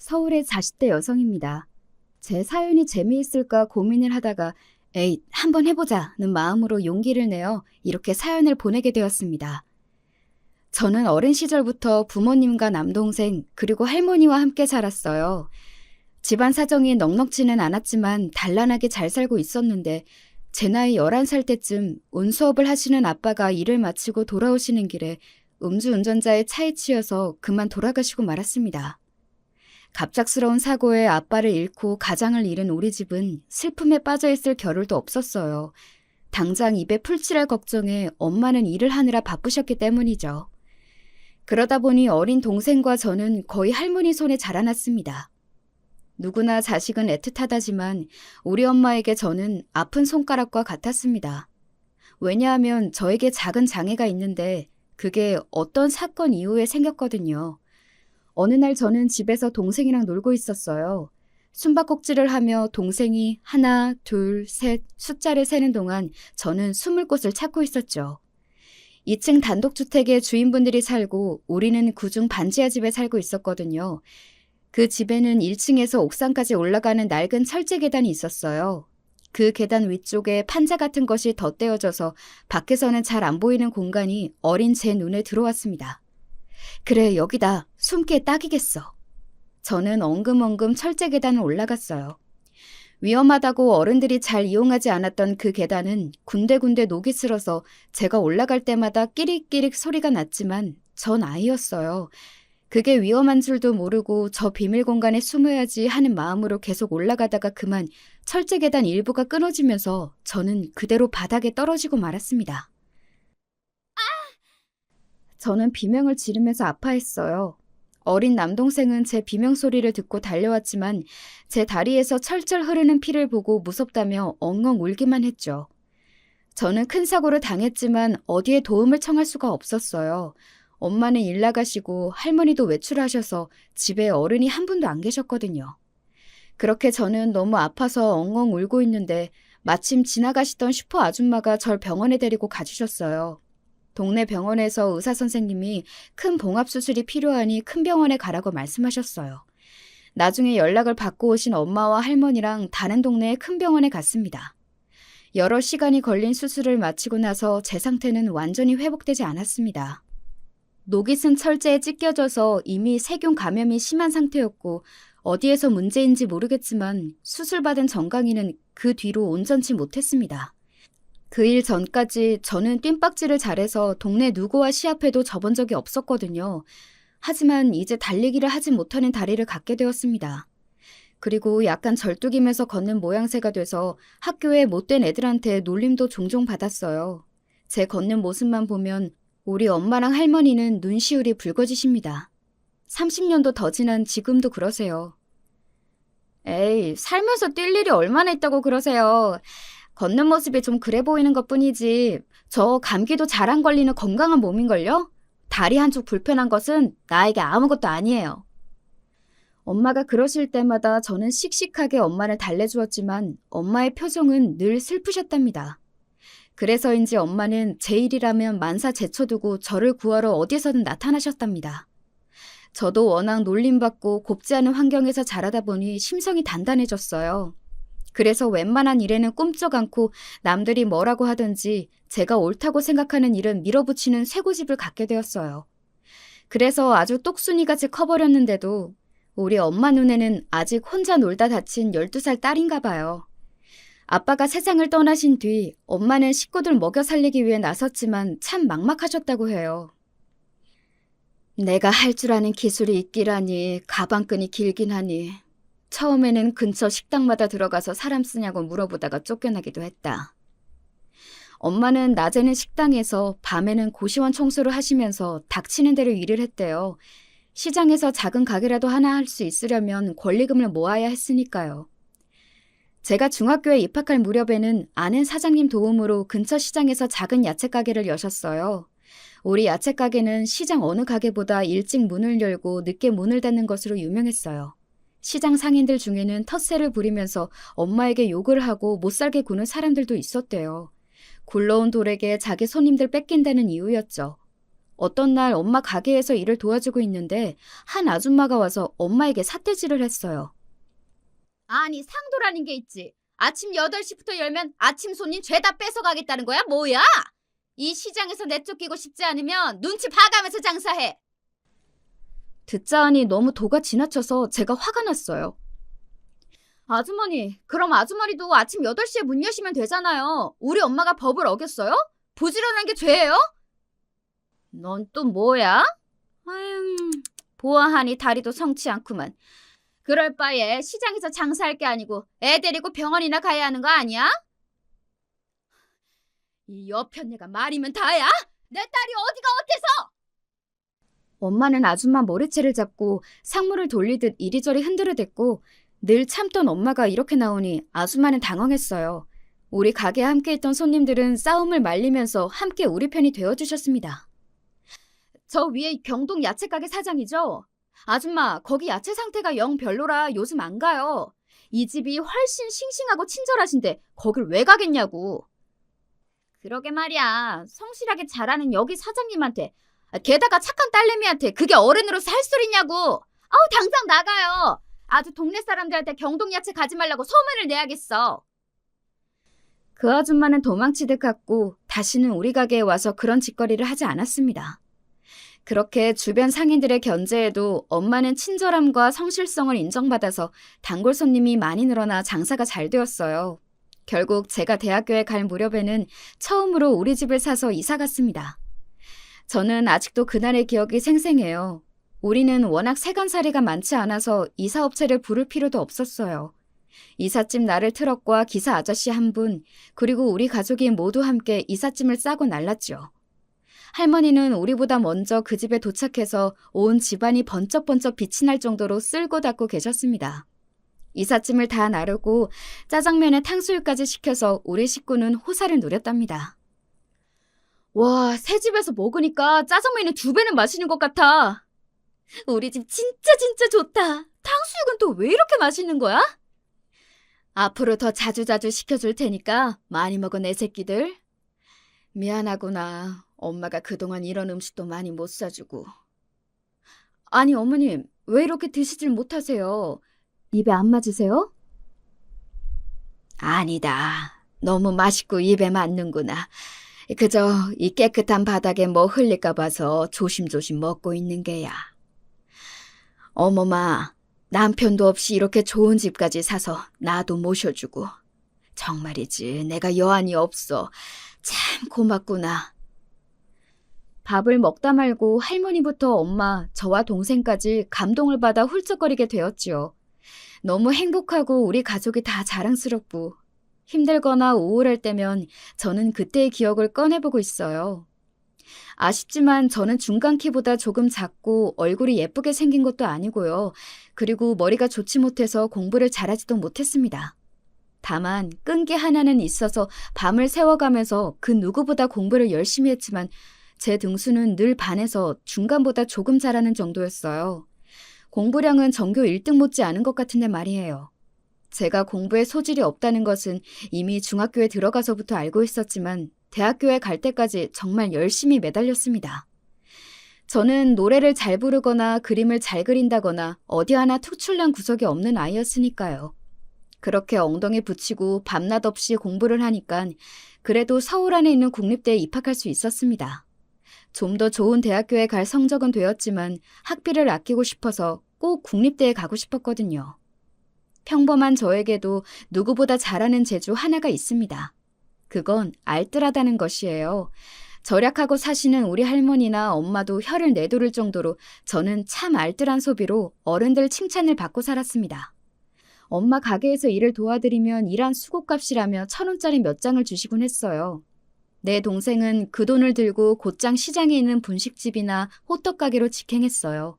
서울의 40대 여성입니다. 제 사연이 재미있을까 고민을 하다가 에이, 한번 해보자는 마음으로 용기를 내어 이렇게 사연을 보내게 되었습니다. 저는 어린 시절부터 부모님과 남동생 그리고 할머니와 함께 살았어요. 집안 사정이 넉넉지는 않았지만 단란하게 잘 살고 있었는데 제 나이 11살 때쯤 운수업을 하시는 아빠가 일을 마치고 돌아오시는 길에 음주운전자의 차에 치여서 그만 돌아가시고 말았습니다. 갑작스러운 사고에 아빠를 잃고 가장을 잃은 우리 집은 슬픔에 빠져있을 겨를도 없었어요. 당장 입에 풀칠할 걱정에 엄마는 일을 하느라 바쁘셨기 때문이죠. 그러다 보니 어린 동생과 저는 거의 할머니 손에 자라났습니다. 누구나 자식은 애틋하다지만 우리 엄마에게 저는 아픈 손가락과 같았습니다. 왜냐하면 저에게 작은 장애가 있는데 그게 어떤 사건 이후에 생겼거든요. 어느 날 저는 집에서 동생이랑 놀고 있었어요. 숨바꼭질을 하며 동생이 하나, 둘, 셋 숫자를 세는 동안 저는 숨을 곳을 찾고 있었죠. 2층 단독주택에 주인분들이 살고 우리는 그중 반지하 집에 살고 있었거든요. 그 집에는 1층에서 옥상까지 올라가는 낡은 철제 계단이 있었어요. 그 계단 위쪽에 판자 같은 것이 덧대어져서 밖에서는 잘 안 보이는 공간이 어린 제 눈에 들어왔습니다. 그래, 여기다. 숨기에 딱이겠어. 저는 엉금엉금 철제 계단을 올라갔어요. 위험하다고 어른들이 잘 이용하지 않았던 그 계단은 군데군데 녹이 슬어서 제가 올라갈 때마다 끼릭끼릭 소리가 났지만 전 아이였어요. 그게 위험한 줄도 모르고 저 비밀 공간에 숨어야지 하는 마음으로 계속 올라가다가 그만 철제 계단 일부가 끊어지면서 저는 그대로 바닥에 떨어지고 말았습니다. 저는 비명을 지르면서 아파했어요. 어린 남동생은 제 비명 소리를 듣고 달려왔지만 제 다리에서 철철 흐르는 피를 보고 무섭다며 엉엉 울기만 했죠. 저는 큰 사고를 당했지만 어디에 도움을 청할 수가 없었어요. 엄마는 일 나가시고 할머니도 외출하셔서 집에 어른이 한 분도 안 계셨거든요. 그렇게 저는 너무 아파서 엉엉 울고 있는데 마침 지나가시던 슈퍼 아줌마가 절 병원에 데리고 가주셨어요. 동네 병원에서 의사 선생님이 큰 봉합 수술이 필요하니 큰 병원에 가라고 말씀하셨어요. 나중에 연락을 받고 오신 엄마와 할머니랑 다른 동네의 큰 병원에 갔습니다. 여러 시간이 걸린 수술을 마치고 나서 제 상태는 완전히 회복되지 않았습니다. 녹이 쓴 철제에 찢겨져서 이미 세균 감염이 심한 상태였고 어디에서 문제인지 모르겠지만 수술받은 정강이는 그 뒤로 온전치 못했습니다. 그 일 전까지 저는 뜀박질을 잘해서 동네 누구와 시합해도 져본 적이 없었거든요. 하지만 이제 달리기를 하지 못하는 다리를 갖게 되었습니다. 그리고 약간 절뚝이면서 걷는 모양새가 돼서 학교에 못된 애들한테 놀림도 종종 받았어요. 제 걷는 모습만 보면 우리 엄마랑 할머니는 눈시울이 붉어지십니다. 30년도 더 지난 지금도 그러세요. 에이, 살면서 뛸 일이 얼마나 있다고 그러세요. 걷는 모습이 좀 그래 보이는 것뿐이지 저 감기도 잘 안 걸리는 건강한 몸인걸요? 다리 한쪽 불편한 것은 나에게 아무것도 아니에요. 엄마가 그러실 때마다 저는 씩씩하게 엄마를 달래주었지만 엄마의 표정은 늘 슬프셨답니다. 그래서인지 엄마는 제 일이라면 만사 제쳐두고 저를 구하러 어디서든 나타나셨답니다. 저도 워낙 놀림받고 곱지 않은 환경에서 자라다 보니 심성이 단단해졌어요. 그래서 웬만한 일에는 꿈쩍 않고 남들이 뭐라고 하든지 제가 옳다고 생각하는 일은 밀어붙이는 쇠고집을 갖게 되었어요. 그래서 아주 똑순이같이 커버렸는데도 우리 엄마 눈에는 아직 혼자 놀다 다친 12살 딸인가 봐요. 아빠가 세상을 떠나신 뒤 엄마는 식구들 먹여 살리기 위해 나섰지만 참 막막하셨다고 해요. 내가 할 줄 아는 기술이 있기라니 가방끈이 길긴 하니 처음에는 근처 식당마다 들어가서 사람 쓰냐고 물어보다가 쫓겨나기도 했다. 엄마는 낮에는 식당에서 밤에는 고시원 청소를 하시면서 닥치는 대로 일을 했대요. 시장에서 작은 가게라도 하나 할 수 있으려면 권리금을 모아야 했으니까요. 제가 중학교에 입학할 무렵에는 아는 사장님 도움으로 근처 시장에서 작은 야채 가게를 여셨어요. 우리 야채 가게는 시장 어느 가게보다 일찍 문을 열고 늦게 문을 닫는 것으로 유명했어요. 시장 상인들 중에는 텃세를 부리면서 엄마에게 욕을 하고 못살게 구는 사람들도 있었대요. 굴러온 돌에게 자기 손님들 뺏긴다는 이유였죠. 어떤 날 엄마 가게에서 일을 도와주고 있는데 한 아줌마가 와서 엄마에게 삿대질을 했어요. 아니, 상도라는 게 있지. 아침 8시부터 열면 아침 손님 죄다 뺏어가겠다는 거야? 뭐야? 이 시장에서 내쫓기고 싶지 않으면 눈치 봐가면서 장사해. 듣자 하니 너무 도가 지나쳐서 제가 화가 났어요. 아주머니, 그럼 아주머니도 아침 8시에 문 여시면 되잖아요. 우리 엄마가 법을 어겼어요? 부지런한 게 죄예요? 넌 또 뭐야? 아유, 보아하니 다리도 성치 않구만. 그럴 바에 시장에서 장사할 게 아니고 애 데리고 병원이나 가야 하는 거 아니야? 이 여편네가 말이면 다야? 내 딸이 어디가 어때서? 엄마는 아줌마 머리채를 잡고 상무를 돌리듯 이리저리 흔들어댔고 늘 참던 엄마가 이렇게 나오니 아줌마는 당황했어요. 우리 가게에 함께했던 손님들은 싸움을 말리면서 함께 우리 편이 되어주셨습니다. 저 위에 경동 야채가게 사장이죠? 아줌마, 거기 야채 상태가 영 별로라 요즘 안 가요. 이 집이 훨씬 싱싱하고 친절하신데 거길 왜 가겠냐고. 그러게 말이야. 성실하게 잘하는 여기 사장님한테, 게다가 착한 딸내미한테 그게 어른으로서 할 소리냐고. 아우, 당장 나가요. 아주 동네 사람들한테 경동 야채 가지 말라고 소문을 내야겠어. 그 아줌마는 도망치듯 갔고 다시는 우리 가게에 와서 그런 짓거리를 하지 않았습니다. 그렇게 주변 상인들의 견제에도 엄마는 친절함과 성실성을 인정받아서 단골 손님이 많이 늘어나 장사가 잘 되었어요. 결국 제가 대학교에 갈 무렵에는 처음으로 우리 집을 사서 이사 갔습니다. 저는 아직도 그날의 기억이 생생해요. 우리는 워낙 세간살이가 많지 않아서 이사업체를 부를 필요도 없었어요. 이삿짐 나를 트럭과 기사 아저씨 한 분, 그리고 우리 가족이 모두 함께 이삿짐을 싸고 날랐죠. 할머니는 우리보다 먼저 그 집에 도착해서 온 집안이 번쩍번쩍 빛이 날 정도로 쓸고 닦고 계셨습니다. 이삿짐을 다 나르고 짜장면에 탕수육까지 시켜서 우리 식구는 호사를 누렸답니다. 와, 새 집에서 먹으니까 짜장면이 2배는 맛있는 것 같아. 우리 집 진짜 좋다. 탕수육은 또 왜 이렇게 맛있는 거야? 앞으로 더 자주자주 시켜줄 테니까 많이 먹어 내 새끼들. 미안하구나. 엄마가 그동안 이런 음식도 많이 못 사주고. 아니 어머님, 왜 이렇게 드시질 못하세요? 입에 안 맞으세요? 아니다. 너무 맛있고 입에 맞는구나. 그저 이 깨끗한 바닥에 뭐 흘릴까 봐서 조심조심 먹고 있는 게야. 어머마, 남편도 없이 이렇게 좋은 집까지 사서 나도 모셔주고. 정말이지 내가 여한이 없어. 참 고맙구나. 밥을 먹다 말고 할머니부터 엄마, 저와 동생까지 감동을 받아 훌쩍거리게 되었지요. 너무 행복하고 우리 가족이 다 자랑스럽고 힘들거나 우울할 때면 저는 그때의 기억을 꺼내보고 있어요. 아쉽지만 저는 중간 키보다 조금 작고 얼굴이 예쁘게 생긴 것도 아니고요. 그리고 머리가 좋지 못해서 공부를 잘하지도 못했습니다. 다만 끈기 하나는 있어서 밤을 새워가면서 그 누구보다 공부를 열심히 했지만 제 등수는 늘 반에서 중간보다 조금 잘하는 정도였어요. 공부량은 전교 1등 못지 않은 것 같은데 말이에요. 제가 공부에 소질이 없다는 것은 이미 중학교에 들어가서부터 알고 있었지만 대학교에 갈 때까지 정말 열심히 매달렸습니다. 저는 노래를 잘 부르거나 그림을 잘 그린다거나 어디 하나 특출난 구석이 없는 아이였으니까요. 그렇게 엉덩이 붙이고 밤낮 없이 공부를 하니까 그래도 서울 안에 있는 국립대에 입학할 수 있었습니다. 좀 더 좋은 대학교에 갈 성적은 되었지만 학비를 아끼고 싶어서 꼭 국립대에 가고 싶었거든요. 평범한 저에게도 누구보다 잘하는 재주 하나가 있습니다. 그건 알뜰하다는 것이에요. 절약하고 사시는 우리 할머니나 엄마도 혀를 내두를 정도로 저는 참 알뜰한 소비로 어른들 칭찬을 받고 살았습니다. 엄마 가게에서 일을 도와드리면 일한 수고값이라며 1,000원짜리 몇 장을 주시곤 했어요. 내 동생은 그 돈을 들고 곧장 시장에 있는 분식집이나 호떡 가게로 직행했어요.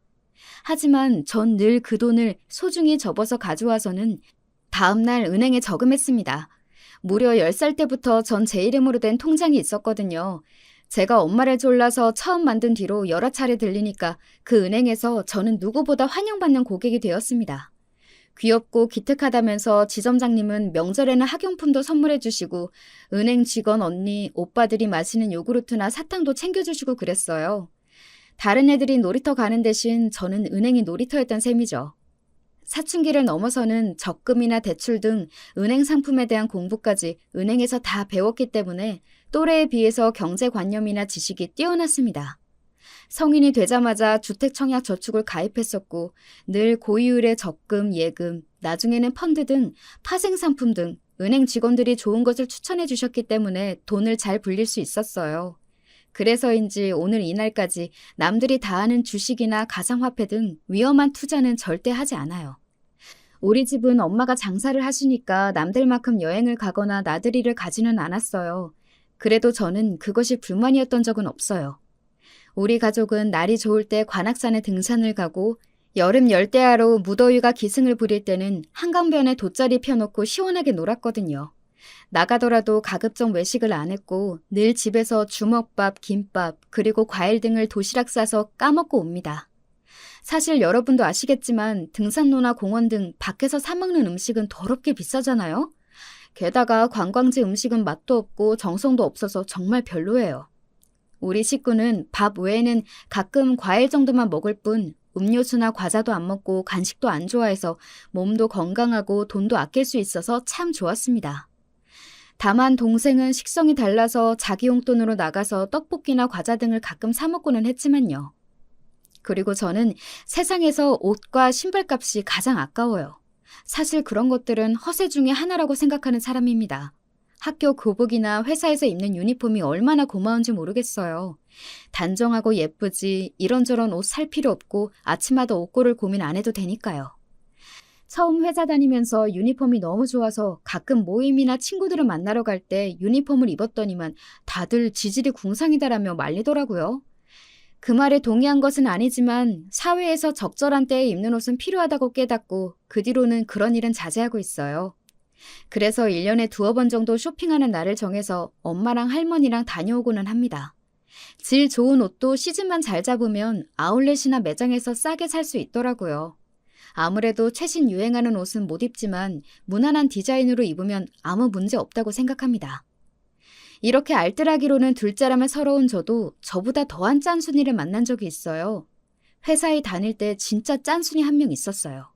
하지만 전 늘 그 돈을 소중히 접어서 가져와서는 다음날 은행에 저금했습니다. 무려 10살 때부터 전 제 이름으로 된 통장이 있었거든요. 제가 엄마를 졸라서 처음 만든 뒤로 여러 차례 들리니까 그 은행에서 저는 누구보다 환영받는 고객이 되었습니다. 귀엽고 기특하다면서 지점장님은 명절에는 학용품도 선물해 주시고 은행 직원 언니, 오빠들이 마시는 요구르트나 사탕도 챙겨주시고 그랬어요. 다른 애들이 놀이터 가는 대신 저는 은행이 놀이터였던 셈이죠. 사춘기를 넘어서는 적금이나 대출 등 은행 상품에 대한 공부까지 은행에서 다 배웠기 때문에 또래에 비해서 경제관념이나 지식이 뛰어났습니다. 성인이 되자마자 주택청약저축을 가입했었고 늘 고이율의 적금, 예금, 나중에는 펀드 등 파생상품 등 은행 직원들이 좋은 것을 추천해 주셨기 때문에 돈을 잘 불릴 수 있었어요. 그래서인지 오늘 이날까지 남들이 다 하는 주식이나 가상화폐 등 위험한 투자는 절대 하지 않아요. 우리 집은 엄마가 장사를 하시니까 남들만큼 여행을 가거나 나들이를 가지는 않았어요. 그래도 저는 그것이 불만이었던 적은 없어요. 우리 가족은 날이 좋을 때 관악산에 등산을 가고 여름 열대야로 무더위가 기승을 부릴 때는 한강변에 돗자리 펴놓고 시원하게 놀았거든요. 나가더라도 가급적 외식을 안 했고 늘 집에서 주먹밥, 김밥, 그리고 과일 등을 도시락 싸서 까먹고 옵니다. 사실 여러분도 아시겠지만 등산로나 공원 등 밖에서 사 먹는 음식은 더럽게 비싸잖아요? 게다가 관광지 음식은 맛도 없고 정성도 없어서 정말 별로예요. 우리 식구는 밥 외에는 가끔 과일 정도만 먹을 뿐 음료수나 과자도 안 먹고 간식도 안 좋아해서 몸도 건강하고 돈도 아낄 수 있어서 참 좋았습니다. 다만 동생은 식성이 달라서 자기 용돈으로 나가서 떡볶이나 과자 등을 가끔 사 먹고는 했지만요. 그리고 저는 세상에서 옷과 신발값이 가장 아까워요. 사실 그런 것들은 허세 중에 하나라고 생각하는 사람입니다. 학교 교복이나 회사에서 입는 유니폼이 얼마나 고마운지 모르겠어요. 단정하고 예쁘지 이런저런 옷 살 필요 없고 아침마다 옷고를 고민 안 해도 되니까요. 처음 회사 다니면서 유니폼이 너무 좋아서 가끔 모임이나 친구들을 만나러 갈 때 유니폼을 입었더니만 다들 지질이 궁상이다라며 말리더라고요. 그 말에 동의한 것은 아니지만 사회에서 적절한 때에 입는 옷은 필요하다고 깨닫고 그 뒤로는 그런 일은 자제하고 있어요. 그래서 1년에 2번 정도 쇼핑하는 날을 정해서 엄마랑 할머니랑 다녀오고는 합니다. 질 좋은 옷도 시즌만 잘 잡으면 아울렛이나 매장에서 싸게 살 수 있더라고요. 아무래도 최신 유행하는 옷은 못 입지만 무난한 디자인으로 입으면 아무 문제 없다고 생각합니다. 이렇게 알뜰하기로는 둘째라면 서러운 저도 저보다 더한 짠순이를 만난 적이 있어요. 회사에 다닐 때 진짜 짠순이 한 명 있었어요.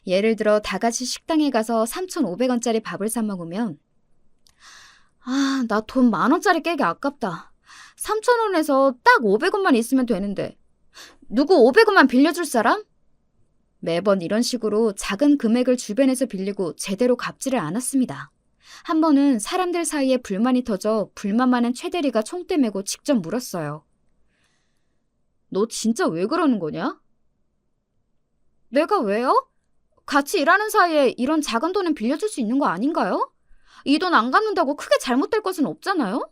예를 들어 다 같이 식당에 가서 3,500원짜리 밥을 사 먹으면 나 돈 10,000원짜리 깨기 아깝다. 3,000원에서 딱 500원만 있으면 되는데 누구 500원만 빌려줄 사람? 매번 이런 식으로 작은 금액을 주변에서 빌리고 제대로 갚지를 않았습니다. 한 번은 사람들 사이에 불만이 터져 불만 많은 최대리가 총대 메고 직접 물었어요. 너 진짜 왜 그러는 거냐? 내가 왜요? 같이 일하는 사이에 이런 작은 돈은 빌려줄 수 있는 거 아닌가요? 이 돈 안 갚는다고 크게 잘못될 것은 없잖아요?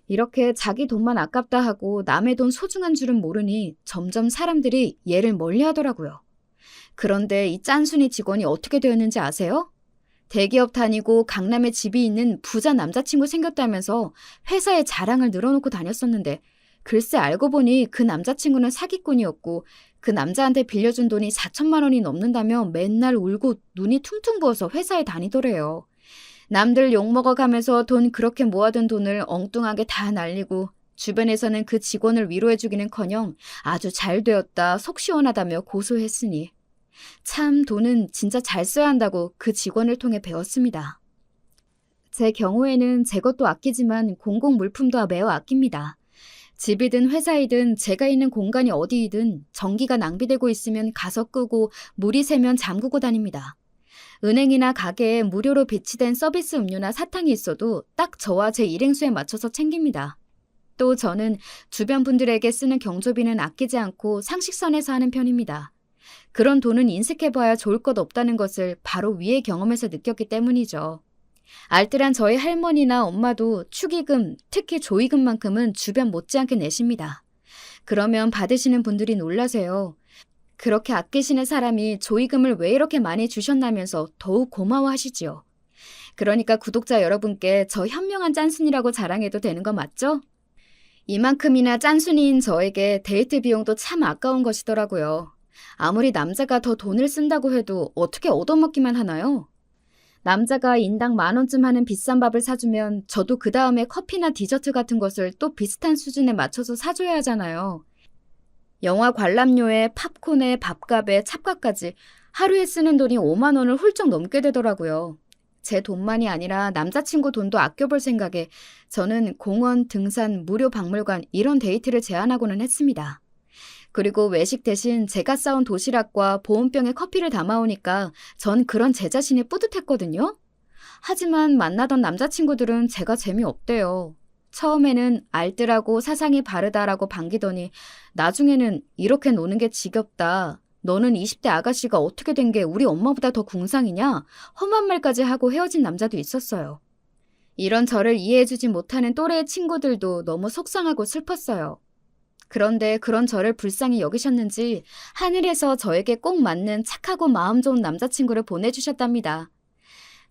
이렇게 자기 돈만 아깝다 하고 남의 돈 소중한 줄은 모르니 점점 사람들이 얘를 멀리하더라고요. 그런데 이 짠순이 직원이 어떻게 되었는지 아세요? 대기업 다니고 강남에 집이 있는 부자 남자친구 생겼다면서 회사에 자랑을 늘어놓고 다녔었는데 글쎄 알고 보니 그 남자친구는 사기꾼이었고 그 남자한테 빌려준 돈이 4천만 원이 넘는다며 맨날 울고 눈이 퉁퉁 부어서 회사에 다니더래요. 남들 욕먹어가면서 돈 그렇게 모아둔 돈을 엉뚱하게 다 날리고 주변에서는 그 직원을 위로해주기는커녕 아주 잘 되었다, 속 시원하다며 고소했으니 참 돈은 진짜 잘 써야 한다고 그 직원을 통해 배웠습니다. 제 경우에는 제 것도 아끼지만 공공 물품도 매우 아낍니다. 집이든 회사이든 제가 있는 공간이 어디이든 전기가 낭비되고 있으면 가서 끄고 물이 새면 잠그고 다닙니다. 은행이나 가게에 무료로 비치된 서비스 음료나 사탕이 있어도 딱 저와 제 일행수에 맞춰서 챙깁니다. 또 저는 주변 분들에게 쓰는 경조비는 아끼지 않고 상식선에서 하는 편입니다. 그런 돈은 인색해봐야 좋을 것 없다는 것을 바로 위의 경험에서 느꼈기 때문이죠. 알뜰한 저희 할머니나 엄마도 축의금, 특히 조의금만큼은 주변 못지않게 내십니다. 그러면 받으시는 분들이 놀라세요. 그렇게 아끼시는 사람이 조의금을 왜 이렇게 많이 주셨나면서 더욱 고마워하시지요. 그러니까 구독자 여러분께 저 현명한 짠순이라고 자랑해도 되는 거 맞죠? 이만큼이나 짠순이인 저에게 데이트 비용도 참 아까운 것이더라고요. 아무리 남자가 더 돈을 쓴다고 해도 어떻게 얻어먹기만 하나요? 남자가 인당 10,000원쯤 하는 비싼 밥을 사주면 저도 그 다음에 커피나 디저트 같은 것을 또 비슷한 수준에 맞춰서 사줘야 하잖아요. 영화 관람료에 팝콘에 밥값에 찹값까지 하루에 쓰는 돈이 5만 원을 훌쩍 넘게 되더라고요. 제 돈만이 아니라 남자친구 돈도 아껴볼 생각에 저는 공원, 등산, 무료 박물관 이런 데이트를 제안하고는 했습니다. 그리고 외식 대신 제가 싸온 도시락과 보온병에 커피를 담아오니까 전 그런 제 자신이 뿌듯했거든요. 하지만 만나던 남자친구들은 제가 재미없대요. 처음에는 알뜰하고 사상이 바르다라고 반기더니 나중에는 이렇게 노는 게 지겹다. 너는 20대 아가씨가 어떻게 된 게 우리 엄마보다 더 궁상이냐? 험한 말까지 하고 헤어진 남자도 있었어요. 이런 저를 이해해주지 못하는 또래의 친구들도 너무 속상하고 슬펐어요. 그런데 그런 저를 불쌍히 여기셨는지 하늘에서 저에게 꼭 맞는 착하고 마음 좋은 남자친구를 보내주셨답니다.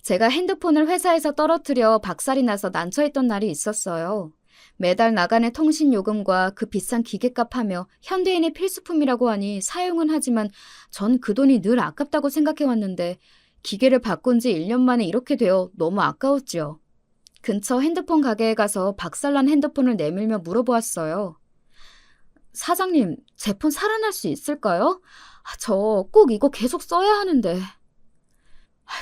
제가 핸드폰을 회사에서 떨어뜨려 박살이 나서 난처했던 날이 있었어요. 매달 나가는 통신 요금과 그 비싼 기계값 하며 현대인의 필수품이라고 하니 사용은 하지만 전 그 돈이 늘 아깝다고 생각해왔는데 기계를 바꾼 지 1년 만에 이렇게 되어 너무 아까웠지요. 근처 핸드폰 가게에 가서 박살난 핸드폰을 내밀며 물어보았어요. 사장님, 제 폰 살아날 수 있을까요? 저 꼭 이거 계속 써야 하는데.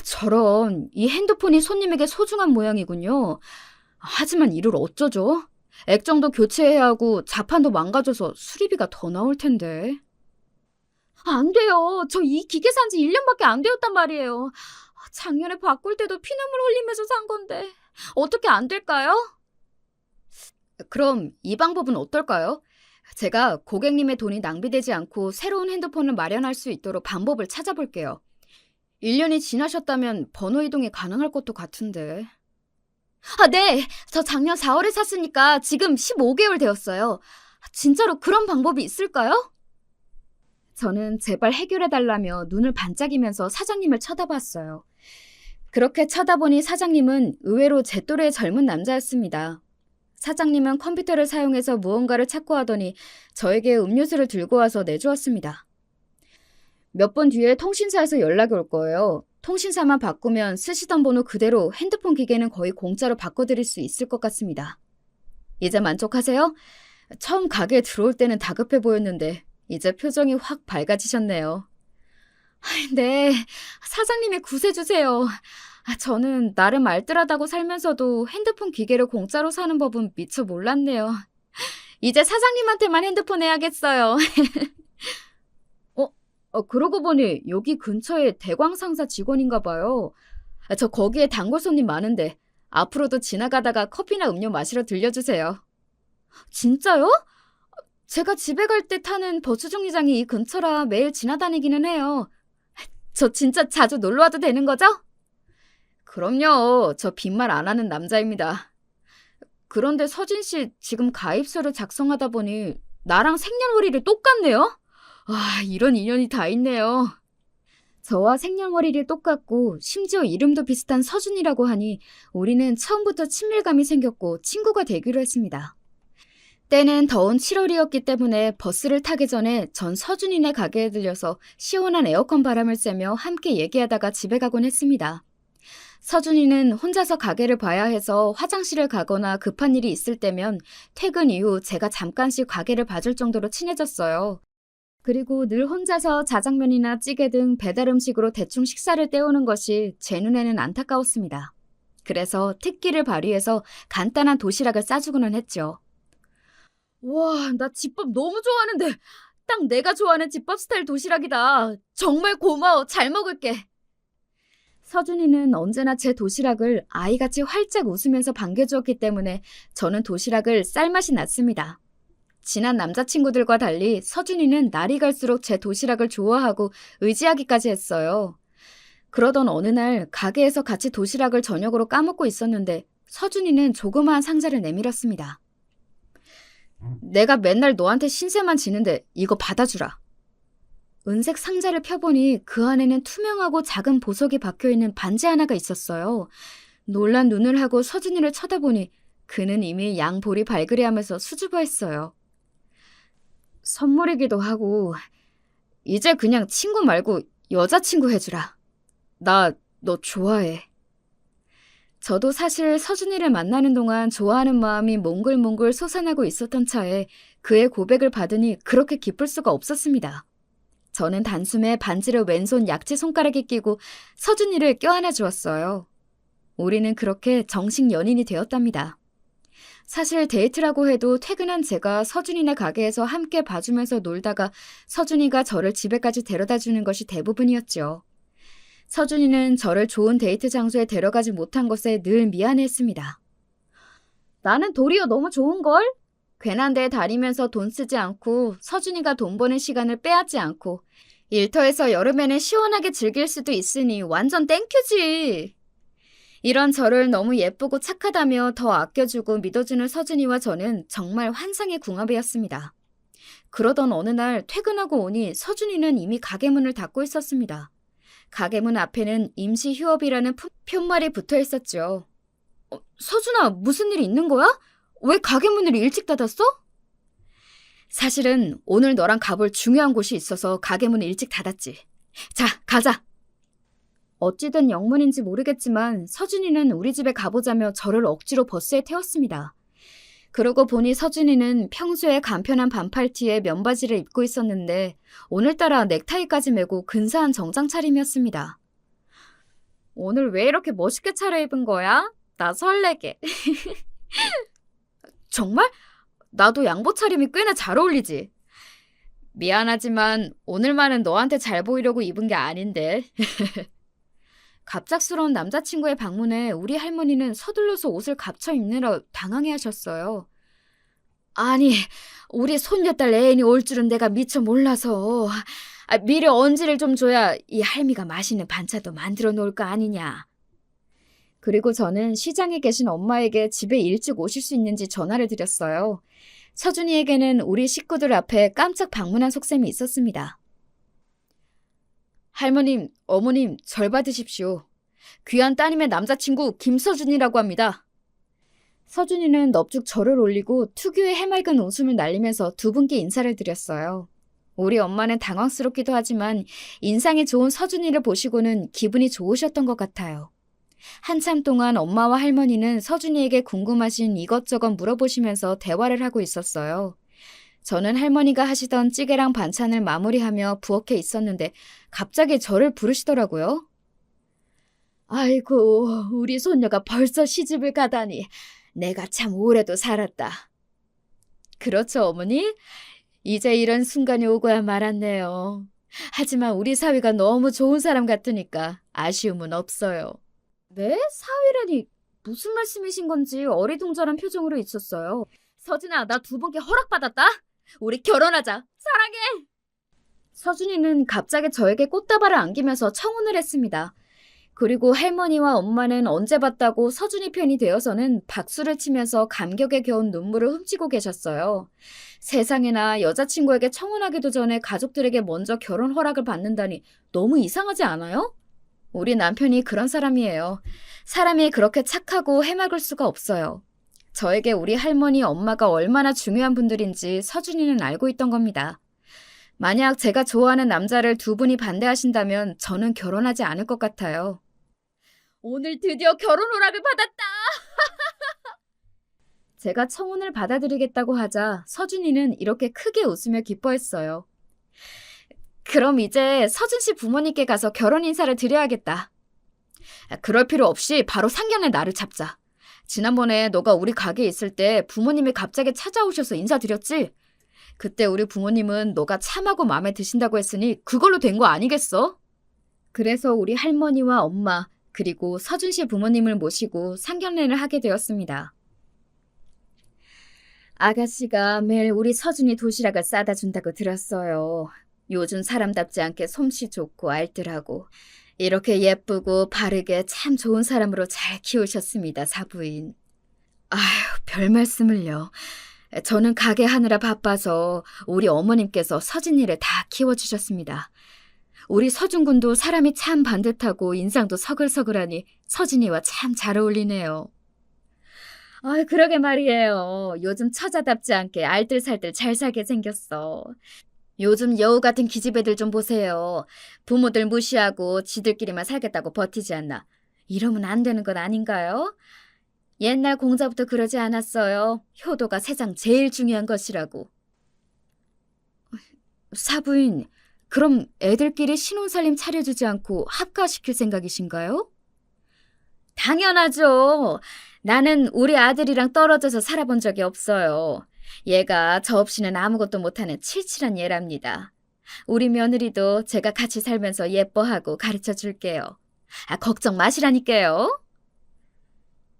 저런, 이 핸드폰이 손님에게 소중한 모양이군요. 하지만 이를 어쩌죠? 액정도 교체해야 하고 자판도 망가져서 수리비가 더 나올 텐데. 안 돼요. 저 이 기계 산 지 1년밖에 안 되었단 말이에요. 작년에 바꿀 때도 피눈물 흘리면서 산 건데 어떻게 안 될까요? 그럼 이 방법은 어떨까요? 제가 고객님의 돈이 낭비되지 않고 새로운 핸드폰을 마련할 수 있도록 방법을 찾아볼게요. 1년이 지나셨다면 번호 이동이 가능할 것도 같은데. 네. 저 작년 4월에 샀으니까 지금 15개월 되었어요. 진짜로 그런 방법이 있을까요? 저는 제발 해결해달라며 눈을 반짝이면서 사장님을 쳐다봤어요. 그렇게 쳐다보니 사장님은 의외로 제 또래의 젊은 남자였습니다. 사장님은 컴퓨터를 사용해서 무언가를 찾고 하더니 저에게 음료수를 들고 와서 내주었습니다. 몇 분 뒤에 통신사에서 연락이 올 거예요. 통신사만 바꾸면 쓰시던 번호 그대로 핸드폰 기계는 거의 공짜로 바꿔드릴 수 있을 것 같습니다. 이제 만족하세요? 처음 가게에 들어올 때는 다급해 보였는데 이제 표정이 확 밝아지셨네요. 네, 사장님이 구세주세요. 저는 나름 알뜰하다고 살면서도 핸드폰 기계를 공짜로 사는 법은 미처 몰랐네요. 이제 사장님한테만 핸드폰 해야겠어요. 그러고 보니 여기 근처에 대광상사 직원인가 봐요. 저 거기에 단골 손님 많은데 앞으로도 지나가다가 커피나 음료 마시러 들려주세요. 진짜요? 제가 집에 갈 때 타는 버스 정류장이 이 근처라 매일 지나다니기는 해요. 저 진짜 자주 놀러 와도 되는 거죠? 그럼요. 저 빈말 안 하는 남자입니다. 그런데 서진 씨 지금 가입서를 작성하다 보니 나랑 생년월일이 똑같네요? 이런 인연이 다 있네요. 저와 생년월일이 똑같고 심지어 이름도 비슷한 서준이라고 하니 우리는 처음부터 친밀감이 생겼고 친구가 되기로 했습니다. 때는 더운 7월이었기 때문에 버스를 타기 전에 전 서준이네 가게에 들려서 시원한 에어컨 바람을 쐬며 함께 얘기하다가 집에 가곤 했습니다. 서준이는 혼자서 가게를 봐야 해서 화장실을 가거나 급한 일이 있을 때면 퇴근 이후 제가 잠깐씩 가게를 봐줄 정도로 친해졌어요. 그리고 늘 혼자서 자장면이나 찌개 등 배달 음식으로 대충 식사를 때우는 것이 제 눈에는 안타까웠습니다. 그래서 특기를 발휘해서 간단한 도시락을 싸주고는 했죠. 와, 나 집밥 너무 좋아하는데 딱 내가 좋아하는 집밥 스타일 도시락이다. 정말 고마워. 잘 먹을게. 서준이는 언제나 제 도시락을 아이같이 활짝 웃으면서 반겨주었기 때문에 저는 도시락을 쌀맛이 났습니다. 친한 남자친구들과 달리 서준이는 날이 갈수록 제 도시락을 좋아하고 의지하기까지 했어요. 그러던 어느 날 가게에서 같이 도시락을 저녁으로 까먹고 있었는데 서준이는 조그마한 상자를 내밀었습니다. 내가 맨날 너한테 신세만 지는데 이거 받아주라. 은색 상자를 펴보니 그 안에는 투명하고 작은 보석이 박혀있는 반지 하나가 있었어요. 놀란 눈을 하고 서준이를 쳐다보니 그는 이미 양볼이 발그레하면서 수줍어했어요. 선물이기도 하고 이제 그냥 친구 말고 여자친구 해주라. 나 너 좋아해. 저도 사실 서준이를 만나는 동안 좋아하는 마음이 몽글몽글 솟아나고 있었던 차에 그의 고백을 받으니 그렇게 기쁠 수가 없었습니다. 저는 단숨에 반지를 왼손 약지 손가락에 끼고 서준이를 껴안아 주었어요. 우리는 그렇게 정식 연인이 되었답니다. 사실 데이트라고 해도 퇴근한 제가 서준이네 가게에서 함께 봐주면서 놀다가 서준이가 저를 집에까지 데려다 주는 것이 대부분이었죠. 서준이는 저를 좋은 데이트 장소에 데려가지 못한 것에 늘 미안해했습니다. 나는 도리어 너무 좋은걸? 괜한 데에 다니면서 돈 쓰지 않고 서준이가 돈 버는 시간을 빼앗지 않고 일터에서 여름에는 시원하게 즐길 수도 있으니 완전 땡큐지. 이런 저를 너무 예쁘고 착하다며 더 아껴주고 믿어주는 서준이와 저는 정말 환상의 궁합이었습니다. 그러던 어느 날 퇴근하고 오니 서준이는 이미 가게 문을 닫고 있었습니다. 가게 문 앞에는 임시 휴업이라는 푯말이 붙어 있었죠. 서준아, 무슨 일 있는 거야? 왜 가게 문을 일찍 닫았어? 사실은 오늘 너랑 가볼 중요한 곳이 있어서 가게 문을 일찍 닫았지. 자, 가자. 어찌된 영문인지 모르겠지만 서준이는 우리 집에 가보자며 저를 억지로 버스에 태웠습니다. 그러고 보니 서준이는 평소에 간편한 반팔티에 면바지를 입고 있었는데 오늘따라 넥타이까지 메고 근사한 정장 차림이었습니다. 오늘 왜 이렇게 멋있게 차려입은 거야? 나 설레게. 정말? 나도 양복 차림이 꽤나 잘 어울리지. 미안하지만 오늘만은 너한테 잘 보이려고 입은 게 아닌데. 갑작스러운 남자친구의 방문에 우리 할머니는 서둘러서 옷을 갖춰 입느라 당황해하셨어요. 아니, 우리 손녀딸 애인이 올 줄은 내가 미처 몰라서. 미리 언지를 좀 줘야 이 할미가 맛있는 반찬도 만들어 놓을 거 아니냐. 그리고 저는 시장에 계신 엄마에게 집에 일찍 오실 수 있는지 전화를 드렸어요. 서준이에게는 우리 식구들 앞에 깜짝 방문한 속셈이 있었습니다. 할머님, 어머님, 절 받으십시오. 귀한 따님의 남자친구 김서준이라고 합니다. 서준이는 넙죽 절을 올리고 특유의 해맑은 웃음을 날리면서 두 분께 인사를 드렸어요. 우리 엄마는 당황스럽기도 하지만 인상이 좋은 서준이를 보시고는 기분이 좋으셨던 것 같아요. 한참 동안 엄마와 할머니는 서준이에게 궁금하신 이것저것 물어보시면서 대화를 하고 있었어요. 저는 할머니가 하시던 찌개랑 반찬을 마무리하며 부엌에 있었는데 갑자기 저를 부르시더라고요. 아이고, 우리 손녀가 벌써 시집을 가다니 내가 참 오래도 살았다. 그렇죠, 어머니? 이제 이런 순간이 오고야 말았네요. 하지만 우리 사위가 너무 좋은 사람 같으니까 아쉬움은 없어요. 네? 사위라니 무슨 말씀이신 건지 어리둥절한 표정으로 있었어요. 서준아, 나 두 분께 허락받았다. 우리 결혼하자. 사랑해. 서준이는 갑자기 저에게 꽃다발을 안기면서 청혼을 했습니다. 그리고 할머니와 엄마는 언제 봤다고 서준이 편이 되어서는 박수를 치면서 감격에 겨운 눈물을 훔치고 계셨어요. 세상에나 여자친구에게 청혼하기도 전에 가족들에게 먼저 결혼 허락을 받는다니 너무 이상하지 않아요? 우리 남편이 그런 사람이에요. 사람이 그렇게 착하고 해맑을 수가 없어요. 저에게 우리 할머니, 엄마가 얼마나 중요한 분들인지 서준이는 알고 있던 겁니다. 만약 제가 좋아하는 남자를 두 분이 반대하신다면 저는 결혼하지 않을 것 같아요. 오늘 드디어 결혼 허락을 받았다! 제가 청혼을 받아들이겠다고 하자 서준이는 이렇게 크게 웃으며 기뻐했어요. 그럼 이제 서준 씨 부모님께 가서 결혼 인사를 드려야겠다. 그럴 필요 없이 바로 상견례 날을 잡자. 지난번에 너가 우리 가게에 있을 때 부모님이 갑자기 찾아오셔서 인사드렸지? 그때 우리 부모님은 너가 참하고 마음에 드신다고 했으니 그걸로 된 거 아니겠어? 그래서 우리 할머니와 엄마 그리고 서준 씨 부모님을 모시고 상견례를 하게 되었습니다. 아가씨가 매일 우리 서준이 도시락을 싸다 준다고 들었어요. 요즘 사람답지 않게 솜씨 좋고 알뜰하고 이렇게 예쁘고 바르게 참 좋은 사람으로 잘 키우셨습니다, 사부인. 아휴, 별 말씀을요. 저는 가게 하느라 바빠서 우리 어머님께서 서준이를 다 키워주셨습니다. 우리 서준군도 사람이 참 반듯하고 인상도 서글서글하니 서준이와 참 잘 어울리네요. 그러게 말이에요. 요즘 처자답지 않게 알뜰살뜰 잘 살게 생겼어. 요즘 여우 같은 기집애들 좀 보세요. 부모들 무시하고 지들끼리만 살겠다고 버티지 않나. 이러면 안 되는 것 아닌가요? 옛날 공자부터 그러지 않았어요. 효도가 세상 제일 중요한 것이라고. 사부인, 그럼 애들끼리 신혼살림 차려주지 않고 합가시킬 생각이신가요? 당연하죠. 나는 우리 아들이랑 떨어져서 살아본 적이 없어요. 얘가 저 없이는 아무것도 못하는 칠칠한 얘랍니다. 우리 며느리도 제가 같이 살면서 예뻐하고 가르쳐 줄게요. 걱정 마시라니까요.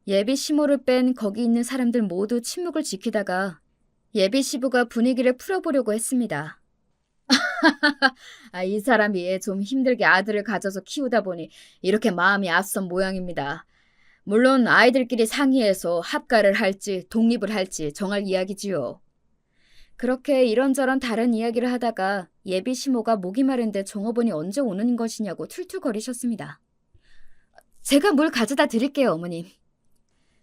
예비 시모를 뺀 거기 있는 사람들 모두 침묵을 지키다가 예비 시부가 분위기를 풀어보려고 했습니다. 이 사람이 좀 힘들게 아들을 가져서 키우다 보니 이렇게 마음이 앞선 모양입니다. 물론 아이들끼리 상의해서 합가를 할지 독립을 할지 정할 이야기지요. 그렇게 이런저런 다른 이야기를 하다가 예비 시모가 목이 마른데 종업원이 언제 오는 것이냐고 툴툴거리셨습니다. 제가 물 가져다 드릴게요, 어머님.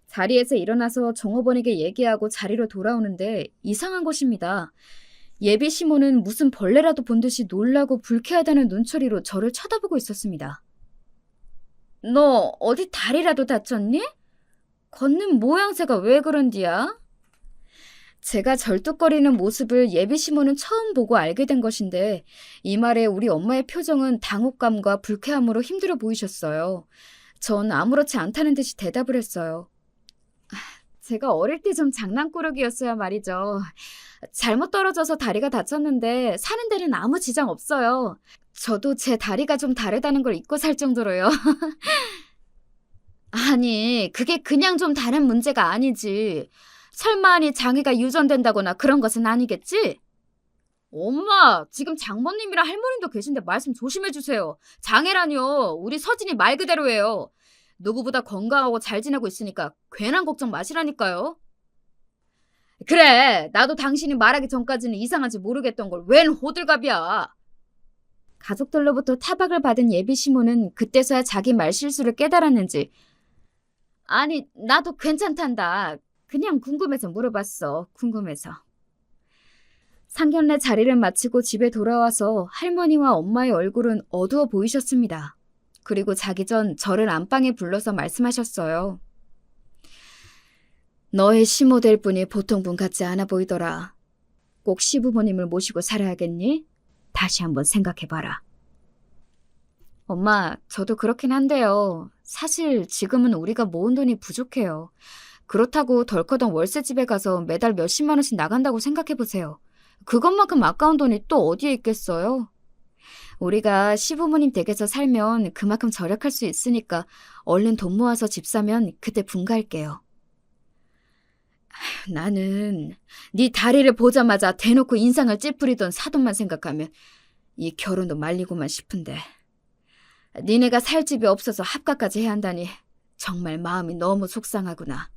자리에서 일어나서 종업원에게 얘기하고 자리로 돌아오는데 이상한 것입니다. 예비 시모는 무슨 벌레라도 본 듯이 놀라고 불쾌하다는 눈초리로 저를 쳐다보고 있었습니다. 너 어디 다리라도 다쳤니? 걷는 모양새가 왜 그런디야? 제가 절뚝거리는 모습을 예비 시모는 처음 보고 알게 된 것인데 이 말에 우리 엄마의 표정은 당혹감과 불쾌함으로 힘들어 보이셨어요. 전 아무렇지 않다는 듯이 대답을 했어요. 제가 어릴 때 좀 장난꾸러기였어야 말이죠. 잘못 떨어져서 다리가 다쳤는데 사는 데는 아무 지장 없어요. 저도 제 다리가 좀 다르다는 걸 잊고 살 정도로요. 아니, 그게 그냥 좀 다른 문제가 아니지. 설마 장애가 유전된다거나 그런 것은 아니겠지? 엄마, 지금 장모님이랑 할머님도 계신데 말씀 조심해 주세요. 장애라뇨. 우리 서진이 말 그대로예요. 누구보다 건강하고 잘 지내고 있으니까 괜한 걱정 마시라니까요. 그래, 나도 당신이 말하기 전까지는 이상한지 모르겠던 걸 웬 호들갑이야. 가족들로부터 타박을 받은 예비 시모는 그때서야 자기 말실수를 깨달았는지 아니, 나도 괜찮단다. 그냥 궁금해서 물어봤어. 궁금해서. 상견례 자리를 마치고 집에 돌아와서 할머니와 엄마의 얼굴은 어두워 보이셨습니다. 그리고 자기 전 저를 안방에 불러서 말씀하셨어요. 너의 시모 될 분이 보통 분 같지 않아 보이더라. 꼭 시부모님을 모시고 살아야겠니? 다시 한번 생각해봐라. 엄마, 저도 그렇긴 한데요. 사실 지금은 우리가 모은 돈이 부족해요. 그렇다고 덜커덩 월세집에 가서 매달 몇십만 원씩 나간다고 생각해보세요. 그것만큼 아까운 돈이 또 어디에 있겠어요? 우리가 시부모님 댁에서 살면 그만큼 절약할 수 있으니까 얼른 돈 모아서 집 사면 그때 분가할게요. 나는 네 다리를 보자마자 대놓고 인상을 찌푸리던 사돈만 생각하면 이 결혼도 말리고만 싶은데 니네가 살 집이 없어서 합가까지 해야 한다니 정말 마음이 너무 속상하구나.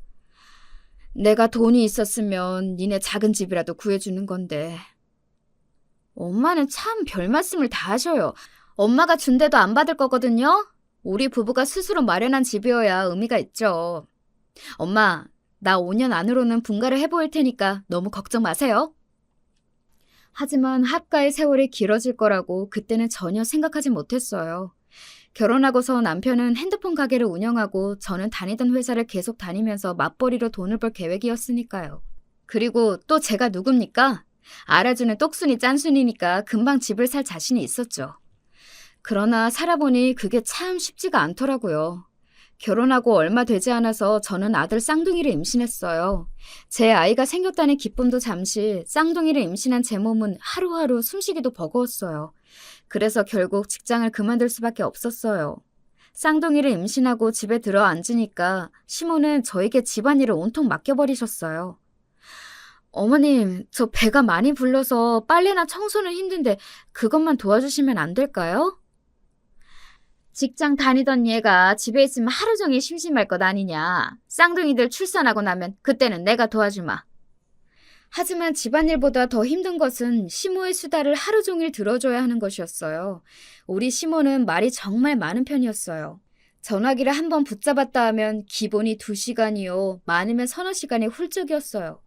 내가 돈이 있었으면 니네 작은 집이라도 구해주는 건데. 엄마는 참 별 말씀을 다 하셔요. 엄마가 준 데도 안 받을 거거든요. 우리 부부가 스스로 마련한 집이어야 의미가 있죠. 엄마, 나 5년 안으로는 분가를 해보일 테니까 너무 걱정 마세요. 하지만 합가의 세월이 길어질 거라고 그때는 전혀 생각하지 못했어요. 결혼하고서 남편은 핸드폰 가게를 운영하고 저는 다니던 회사를 계속 다니면서 맞벌이로 돈을 벌 계획이었으니까요. 그리고 또 제가 누굽니까? 알아주는 똑순이 짠순이니까 금방 집을 살 자신이 있었죠. 그러나 살아보니 그게 참 쉽지가 않더라고요. 결혼하고 얼마 되지 않아서 저는 아들 쌍둥이를 임신했어요. 제 아이가 생겼다는 기쁨도 잠시, 쌍둥이를 임신한 제 몸은 하루하루 숨쉬기도 버거웠어요. 그래서 결국 직장을 그만둘 수밖에 없었어요. 쌍둥이를 임신하고 집에 들어 앉으니까 시모는 저에게 집안일을 온통 맡겨버리셨어요. 어머님, 저 배가 많이 불러서 빨래나 청소는 힘든데 그것만 도와주시면 안 될까요? 직장 다니던 얘가 집에 있으면 하루 종일 심심할 것 아니냐. 쌍둥이들 출산하고 나면 그때는 내가 도와주마. 하지만 집안일보다 더 힘든 것은 시모의 수다를 하루 종일 들어줘야 하는 것이었어요. 우리 시모는 말이 정말 많은 편이었어요. 전화기를 한번 붙잡았다 하면 기본이 2시간이요. 많으면 서너 시간이 훌쩍이었어요.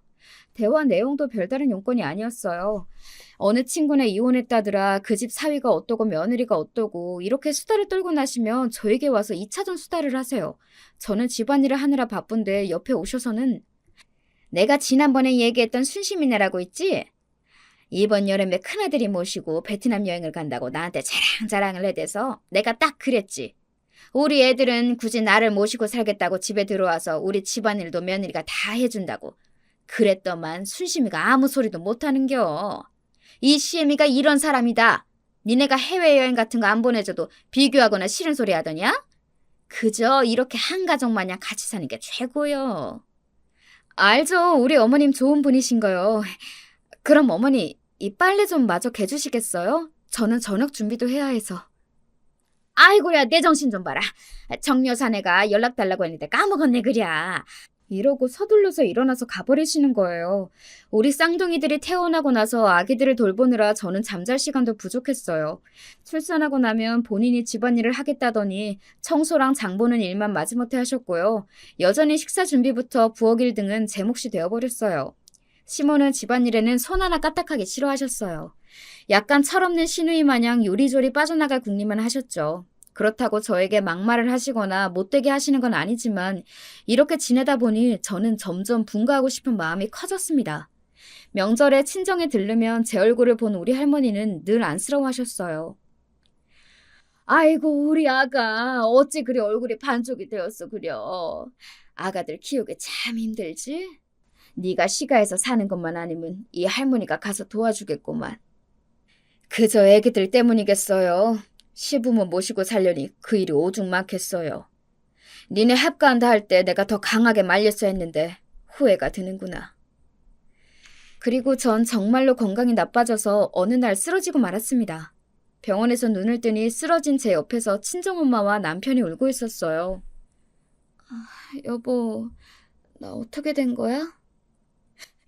대화 내용도 별다른 용건이 아니었어요. 어느 친구네 이혼했다더라, 그 집 사위가 어떠고 며느리가 어떠고 이렇게 수다를 떨고 나시면 저에게 와서 2차전 수다를 하세요. 저는 집안일을 하느라 바쁜데 옆에 오셔서는 내가 지난번에 얘기했던 순심이네라고 있지? 이번 여름에 큰아들이 모시고 베트남 여행을 간다고 나한테 자랑자랑을 해대서 내가 딱 그랬지. 우리 애들은 굳이 나를 모시고 살겠다고 집에 들어와서 우리 집안일도 며느리가 다 해준다고. 그랬더만 순심이가 아무 소리도 못하는겨. 이 시애미가 이런 사람이다. 니네가 해외여행 같은 거 안 보내줘도 비교하거나 싫은 소리 하더냐? 그저 이렇게 한 가족 마냥 같이 사는 게 최고요. 알죠. 우리 어머님 좋은 분이신 거요. 그럼 어머니, 이 빨래 좀 마저 개주시겠어요? 저는 저녁 준비도 해야 해서. 아이고야, 내 정신 좀 봐라. 정여사네가 연락 달라고 했는데 까먹었네 그랴. 이러고 서둘러서 일어나서 가버리시는 거예요. 우리 쌍둥이들이 태어나고 나서 아기들을 돌보느라 저는 잠잘 시간도 부족했어요. 출산하고 나면 본인이 집안일을 하겠다더니 청소랑 장 보는 일만 마지못해 하셨고요. 여전히 식사 준비부터 부엌일 등은 제 몫이 되어버렸어요. 시모는 집안일에는 손 하나 까딱하기 싫어하셨어요. 약간 철없는 시누이 마냥 요리조리 빠져나갈 궁리만 하셨죠. 그렇다고 저에게 막말을 하시거나 못되게 하시는 건 아니지만 이렇게 지내다 보니 저는 점점 분가하고 싶은 마음이 커졌습니다. 명절에 친정에 들르면 제 얼굴을 본 우리 할머니는 늘 안쓰러워하셨어요. 아이고 우리 아가 어찌 그리 얼굴이 반쪽이 되었어 그려. 아가들 키우기 참 힘들지? 네가 시가에서 사는 것만 아니면 이 할머니가 가서 도와주겠구만. 그저 애기들 때문이겠어요. 시부모 모시고 살려니 그 일이 오죽 많겠어요. 니네 합가한다 할 때 내가 더 강하게 말렸어야 했는데 후회가 드는구나. 그리고 전 정말로 건강이 나빠져서 어느 날 쓰러지고 말았습니다. 병원에서 눈을 뜨니 쓰러진 제 옆에서 친정엄마와 남편이 울고 있었어요. 여보, 나 어떻게 된 거야?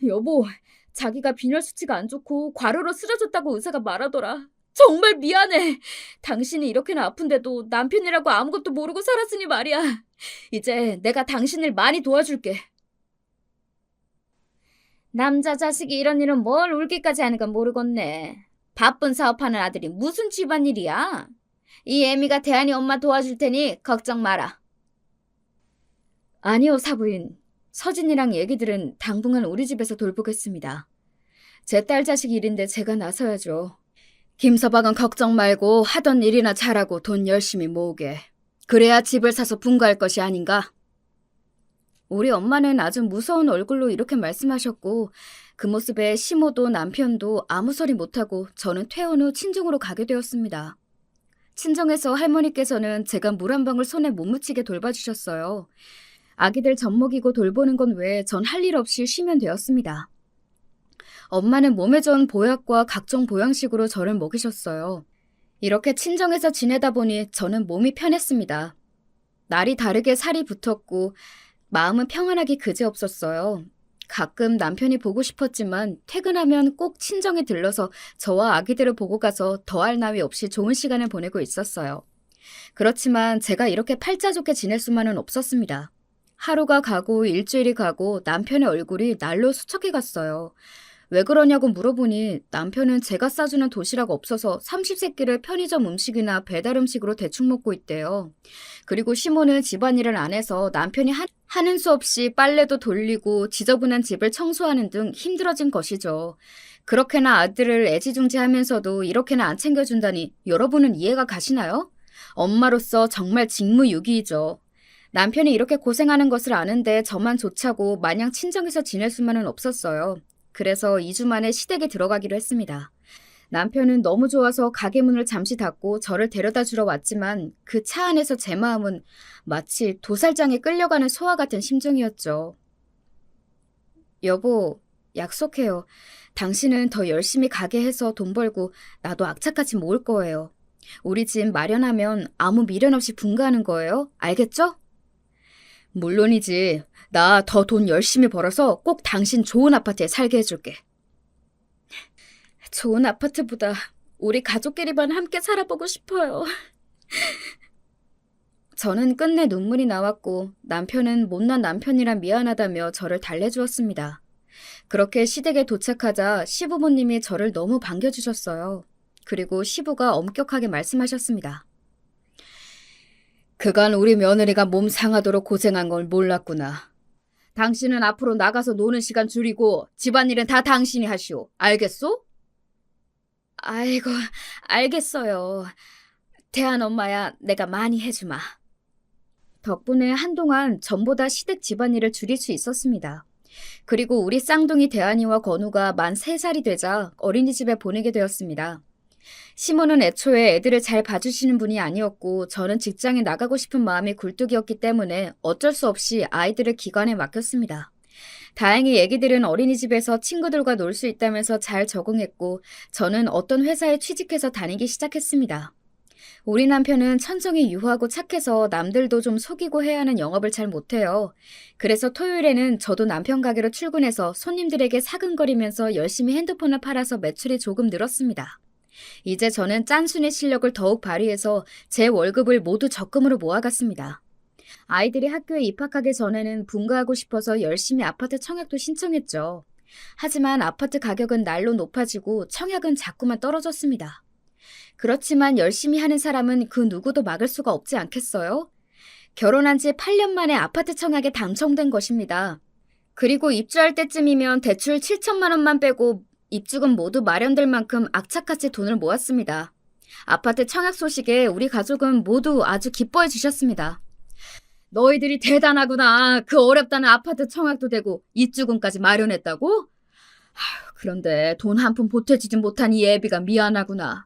여보, 자기가 빈혈 수치가 안 좋고 과로로 쓰러졌다고 의사가 말하더라. 정말 미안해. 당신이 이렇게나 아픈데도 남편이라고 아무것도 모르고 살았으니 말이야. 이제 내가 당신을 많이 도와줄게. 남자 자식이 이런 일은 뭘 울기까지 하는 건 모르겠네. 바쁜 사업하는 아들이 무슨 집안일이야. 이 애미가 대한이 엄마 도와줄 테니 걱정 마라. 아니요, 사부인. 서진이랑 얘기들은 당분간 우리 집에서 돌보겠습니다. 제 딸 자식 일인데 제가 나서야죠. 김서방은 걱정 말고 하던 일이나 잘하고 돈 열심히 모으게. 그래야 집을 사서 분가할 것이 아닌가? 우리 엄마는 아주 무서운 얼굴로 이렇게 말씀하셨고 그 모습에 시모도 남편도 아무 소리 못하고 저는 퇴원 후 친정으로 가게 되었습니다. 친정에서 할머니께서는 제가 물 한 방울 손에 못 묻히게 돌봐주셨어요. 아기들 젖 먹이고 돌보는 건 외에 전 할 일 없이 쉬면 되었습니다. 엄마는 몸에 좋은 보약과 각종 보양식으로 저를 먹이셨어요. 이렇게 친정에서 지내다 보니 저는 몸이 편했습니다. 날이 다르게 살이 붙었고 마음은 평안하기 그지없었어요. 가끔 남편이 보고 싶었지만 퇴근하면 꼭 친정에 들러서 저와 아기들을 보고 가서 더할 나위 없이 좋은 시간을 보내고 있었어요. 그렇지만 제가 이렇게 팔자 좋게 지낼 수만은 없었습니다. 하루가 가고 일주일이 가고 남편의 얼굴이 날로 수척해 갔어요. 왜 그러냐고 물어보니 남편은 제가 싸주는 도시락 없어서 삼시세끼를 편의점 음식이나 배달 음식으로 대충 먹고 있대요. 그리고 시모는 집안일을 안 해서 남편이 하는 수 없이 빨래도 돌리고 지저분한 집을 청소하는 등 힘들어진 것이죠. 그렇게나 아들을 애지중지하면서도 이렇게나 안 챙겨준다니 여러분은 이해가 가시나요? 엄마로서 정말 직무유기이죠. 남편이 이렇게 고생하는 것을 아는데 저만 좋자고 마냥 친정에서 지낼 수만은 없었어요. 그래서 2주 만에 시댁에 들어가기로 했습니다. 남편은 너무 좋아서 가게 문을 잠시 닫고 저를 데려다 주러 왔지만 그 차 안에서 제 마음은 마치 도살장에 끌려가는 소와 같은 심정이었죠. 여보, 약속해요. 당신은 더 열심히 가게 해서 돈 벌고 나도 악착같이 모을 거예요. 우리 집 마련하면 아무 미련 없이 분가하는 거예요. 알겠죠? 물론이지. 나 더 돈 열심히 벌어서 꼭 당신 좋은 아파트에 살게 해줄게. 좋은 아파트보다 우리 가족끼리만 함께 살아보고 싶어요. 저는 끝내 눈물이 나왔고 남편은 못난 남편이라 미안하다며 저를 달래주었습니다. 그렇게 시댁에 도착하자 시부모님이 저를 너무 반겨주셨어요. 그리고 시부가 엄격하게 말씀하셨습니다. 그간 우리 며느리가 몸 상하도록 고생한 걸 몰랐구나. 당신은 앞으로 나가서 노는 시간 줄이고 집안일은 다 당신이 하시오. 알겠소? 아이고, 알겠어요. 대한 엄마야, 내가 많이 해주마. 덕분에 한동안 전보다 시댁 집안일을 줄일 수 있었습니다. 그리고 우리 쌍둥이 대한이와 건우가 만 3살이 되자 어린이집에 보내게 되었습니다. 시모는 애초에 애들을 잘 봐주시는 분이 아니었고 저는 직장에 나가고 싶은 마음이 굴뚝이었기 때문에 어쩔 수 없이 아이들을 기관에 맡겼습니다. 다행히 애기들은 어린이집에서 친구들과 놀 수 있다면서 잘 적응했고 저는 어떤 회사에 취직해서 다니기 시작했습니다. 우리 남편은 천성이 유하고 착해서 남들도 좀 속이고 해야 하는 영업을 잘 못해요. 그래서 토요일에는 저도 남편 가게로 출근해서 손님들에게 사근거리면서 열심히 핸드폰을 팔아서 매출이 조금 늘었습니다. 이제 저는 짠순이 실력을 더욱 발휘해서 제 월급을 모두 적금으로 모아갔습니다. 아이들이 학교에 입학하기 전에는 분가하고 싶어서 열심히 아파트 청약도 신청했죠. 하지만 아파트 가격은 날로 높아지고 청약은 자꾸만 떨어졌습니다. 그렇지만 열심히 하는 사람은 그 누구도 막을 수가 없지 않겠어요? 결혼한 지 8년 만에 아파트 청약에 당첨된 것입니다. 그리고 입주할 때쯤이면 대출 7천만 원만 빼고 입주금 모두 마련될 만큼 악착같이 돈을 모았습니다. 아파트 청약 소식에 우리 가족은 모두 아주 기뻐해 주셨습니다. 너희들이 대단하구나. 그 어렵다는 아파트 청약도 되고 입주금까지 마련했다고? 그런데 돈 한 푼 보태주지 못한 이 애비가 미안하구나.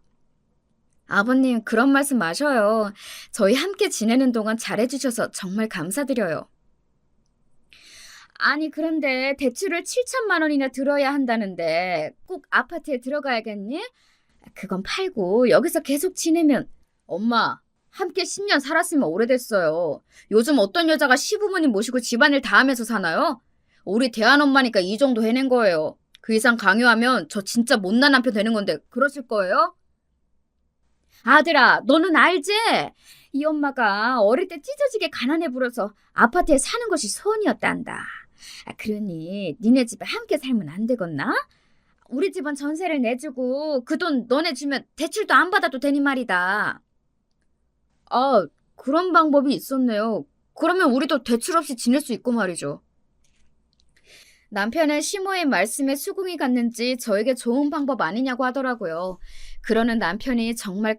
아버님, 그런 말씀 마셔요. 저희 함께 지내는 동안 잘해주셔서 정말 감사드려요. 아니, 그런데 대출을 7천만 원이나 들어야 한다는데 꼭 아파트에 들어가야겠니? 그건 팔고 여기서 계속 지내면. 엄마, 함께 10년 살았으면 오래됐어요. 요즘 어떤 여자가 시부모님 모시고 집안일 다 하면서 사나요? 우리 대한 엄마니까 이 정도 해낸 거예요. 그 이상 강요하면 저 진짜 못난 남편 되는 건데 그러실 거예요? 아들아, 너는 알지? 이 엄마가 어릴 때 찢어지게 가난해 불어서 아파트에 사는 것이 소원이었단다. 그러니 니네 집에 함께 살면 안 되겠나? 우리 집은 전세를 내주고 그 돈 너네 주면 대출도 안 받아도 되니 말이다. 아, 그런 방법이 있었네요. 그러면 우리도 대출 없이 지낼 수 있고 말이죠. 남편은 시모의 말씀에 수긍이 갔는지 저에게 좋은 방법 아니냐고 하더라고요. 그러는 남편이 정말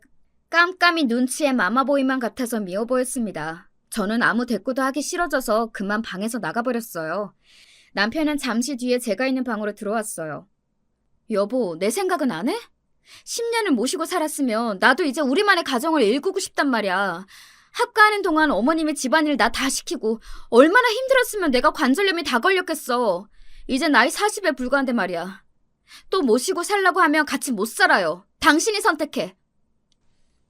깜깜이 눈치의 마마보이만 같아서 미워 보였습니다. 저는 아무 대꾸도 하기 싫어져서 그만 방에서 나가버렸어요. 남편은 잠시 뒤에 제가 있는 방으로 들어왔어요. 여보, 내 생각은 안 해? 10년을 모시고 살았으면 나도 이제 우리만의 가정을 일구고 싶단 말이야. 학가하는 동안 어머님의 집안일 나 다 시키고 얼마나 힘들었으면 내가 관절염이 다 걸렸겠어. 이제 나이 40에 불과한데 말이야. 또 모시고 살라고 하면 같이 못 살아요. 당신이 선택해.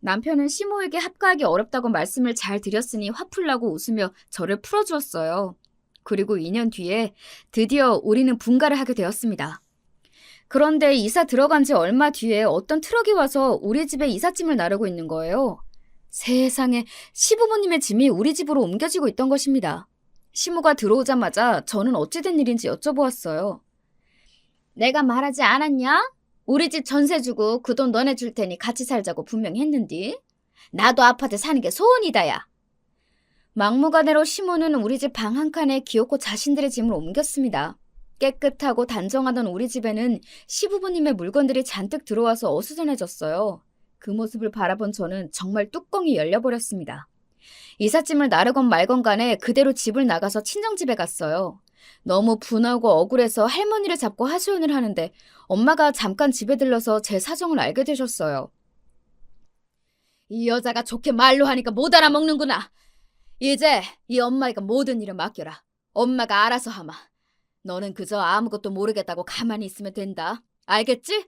남편은 시모에게 합가하기 어렵다고 말씀을 잘 드렸으니 화풀라고 웃으며 저를 풀어주었어요. 그리고 2년 뒤에 드디어 우리는 분가를 하게 되었습니다. 그런데 이사 들어간 지 얼마 뒤에 어떤 트럭이 와서 우리 집에 이삿짐을 나르고 있는 거예요. 세상에, 시부모님의 짐이 우리 집으로 옮겨지고 있던 것입니다. 시모가 들어오자마자 저는 어찌된 일인지 여쭤보았어요. 내가 말하지 않았냐? 우리 집 전세 주고 그 돈 너네 줄 테니 같이 살자고 분명히 했는디. 나도 아파트 사는 게 소원이다야. 막무가내로 시모는 우리 집 방 한 칸에 기어코 자신들의 짐을 옮겼습니다. 깨끗하고 단정하던 우리 집에는 시부모님의 물건들이 잔뜩 들어와서 어수선해졌어요. 그 모습을 바라본 저는 정말 뚜껑이 열려버렸습니다. 이삿짐을 나르건 말건 간에 그대로 집을 나가서 친정집에 갔어요. 너무 분하고 억울해서 할머니를 잡고 하소연을 하는데 엄마가 잠깐 집에 들러서 제 사정을 알게 되셨어요. 이 여자가 좋게 말로 하니까 못 알아먹는구나. 이제 이 엄마가 모든 일을 맡겨라. 엄마가 알아서 하마. 너는 그저 아무것도 모르겠다고 가만히 있으면 된다. 알겠지?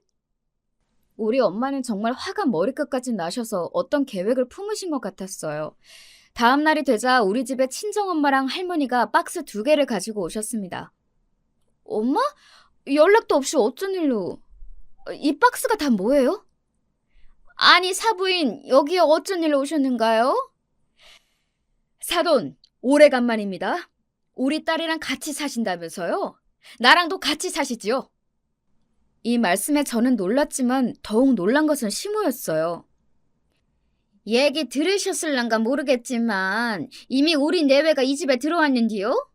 우리 엄마는 정말 화가 머리끝까지 나셔서 어떤 계획을 품으신 것 같았어요. 다음 날이 되자 우리 집에 친정엄마랑 할머니가 박스 2개를 가지고 오셨습니다. 엄마? 연락도 없이 어쩐 일로? 이 박스가 다 뭐예요? 아니, 사부인, 여기에 어쩐 일로 오셨는가요? 사돈, 오래간만입니다. 우리 딸이랑 같이 사신다면서요? 나랑도 같이 사시지요? 이 말씀에 저는 놀랐지만 더욱 놀란 것은 시모였어요. 얘기 들으셨을란가 모르겠지만 이미 우리 내외가 이 집에 들어왔는디요?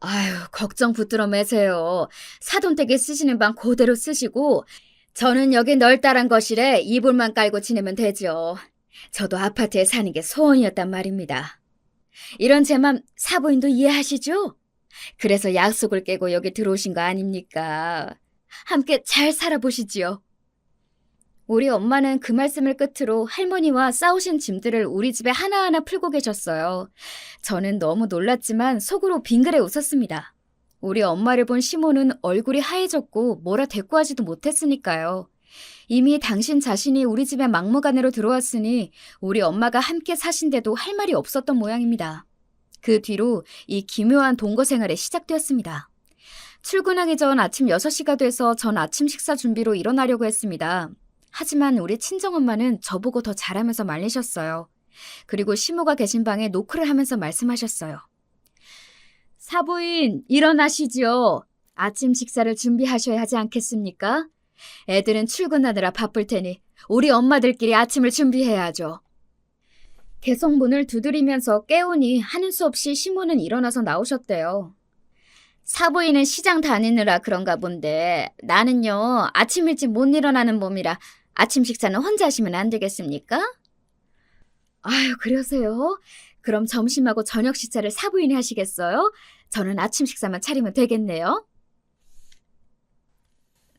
아유, 걱정 붙들어 매세요. 사돈댁에 쓰시는 방 그대로 쓰시고 저는 여기 널따란 거실에 이불만 깔고 지내면 되죠. 저도 아파트에 사는 게 소원이었단 말입니다. 이런 제 맘 사부인도 이해하시죠? 그래서 약속을 깨고 여기 들어오신 거 아닙니까? 함께 잘 살아보시지요. 우리 엄마는 그 말씀을 끝으로 할머니와 싸우신 짐들을 우리 집에 하나하나 풀고 계셨어요. 저는 너무 놀랐지만 속으로 빙그레 웃었습니다. 우리 엄마를 본 시모는 얼굴이 하얘졌고 뭐라 대꾸하지도 못했으니까요. 이미 당신 자신이 우리 집에 막무가내로 들어왔으니 우리 엄마가 함께 사신데도 할 말이 없었던 모양입니다. 그 뒤로 이 기묘한 동거 생활이 시작되었습니다. 출근하기 전 아침 6시가 돼서 전 아침 식사 준비로 일어나려고 했습니다. 하지만 우리 친정엄마는 저보고 더 잘하면서 말리셨어요. 그리고 시모가 계신 방에 노크를 하면서 말씀하셨어요. 사부인, 일어나시지요. 아침 식사를 준비하셔야 하지 않겠습니까? 애들은 출근하느라 바쁠 테니 우리 엄마들끼리 아침을 준비해야죠. 계속 문을 두드리면서 깨우니 하는 수 없이 시모는 일어나서 나오셨대요. 사부인은 시장 다니느라 그런가 본데 나는요 아침 일찍 못 일어나는 몸이라 아침 식사는 혼자 하시면 안 되겠습니까? 아유, 그러세요? 그럼 점심하고 저녁 식사를 사부인이 하시겠어요? 저는 아침 식사만 차리면 되겠네요.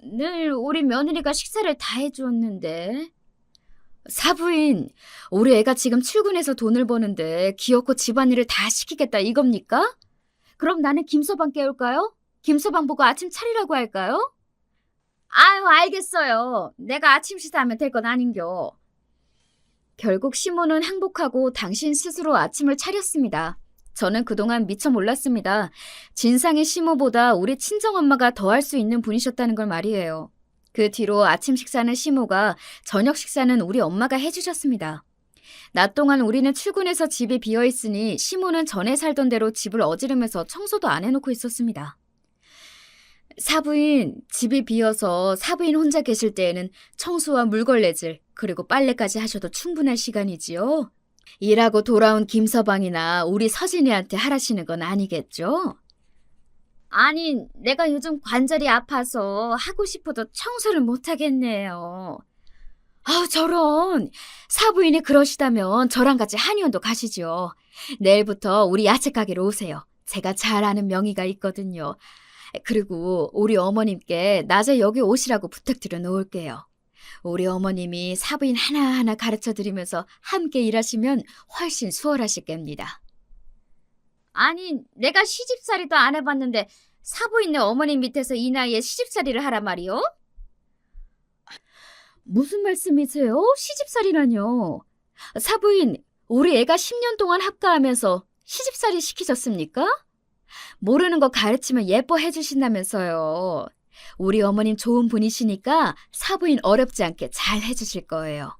늘 우리 며느리가 식사를 다 해주었는데. 사부인, 우리 애가 지금 출근해서 돈을 버는데 기어코 집안일을 다 시키겠다 이겁니까? 그럼 나는 김서방 깨울까요? 김서방 보고 아침 차리라고 할까요? 아유, 알겠어요. 내가 아침 식사하면 될 건 아닌겨. 결국 시모는 항복하고 당신 스스로 아침을 차렸습니다. 저는 그동안 미처 몰랐습니다. 진상의 시모보다 우리 친정엄마가 더 할 수 있는 분이셨다는 걸 말이에요. 그 뒤로 아침 식사는 시모가, 저녁 식사는 우리 엄마가 해주셨습니다. 낮 동안 우리는 출근해서 집이 비어있으니 시모는 전에 살던 대로 집을 어지르면서 청소도 안 해놓고 있었습니다. 사부인, 집이 비어서 사부인 혼자 계실 때에는 청소와 물걸레질, 그리고 빨래까지 하셔도 충분할 시간이지요. 일하고 돌아온 김서방이나 우리 서진이한테 하라시는 건 아니겠죠? 아니, 내가 요즘 관절이 아파서 하고 싶어도 청소를 못하겠네요. 아우, 저런. 사부인이 그러시다면 저랑 같이 한의원도 가시죠. 내일부터 우리 야채 가게로 오세요. 제가 잘 아는 명의가 있거든요. 그리고 우리 어머님께 낮에 여기 오시라고 부탁드려 놓을게요. 우리 어머님이 사부인 하나하나 가르쳐드리면서 함께 일하시면 훨씬 수월하실 겁니다. 아니, 내가 시집살이도 안 해봤는데 사부인네 어머님 밑에서 이 나이에 시집살이를 하란 말이요? 무슨 말씀이세요? 시집살이라뇨. 사부인, 우리 애가 10년 동안 합가하면서 시집살이 시키셨습니까? 모르는 거 가르치면 예뻐해 주신다면서요. 우리 어머님 좋은 분이시니까 사부인 어렵지 않게 잘 해주실 거예요.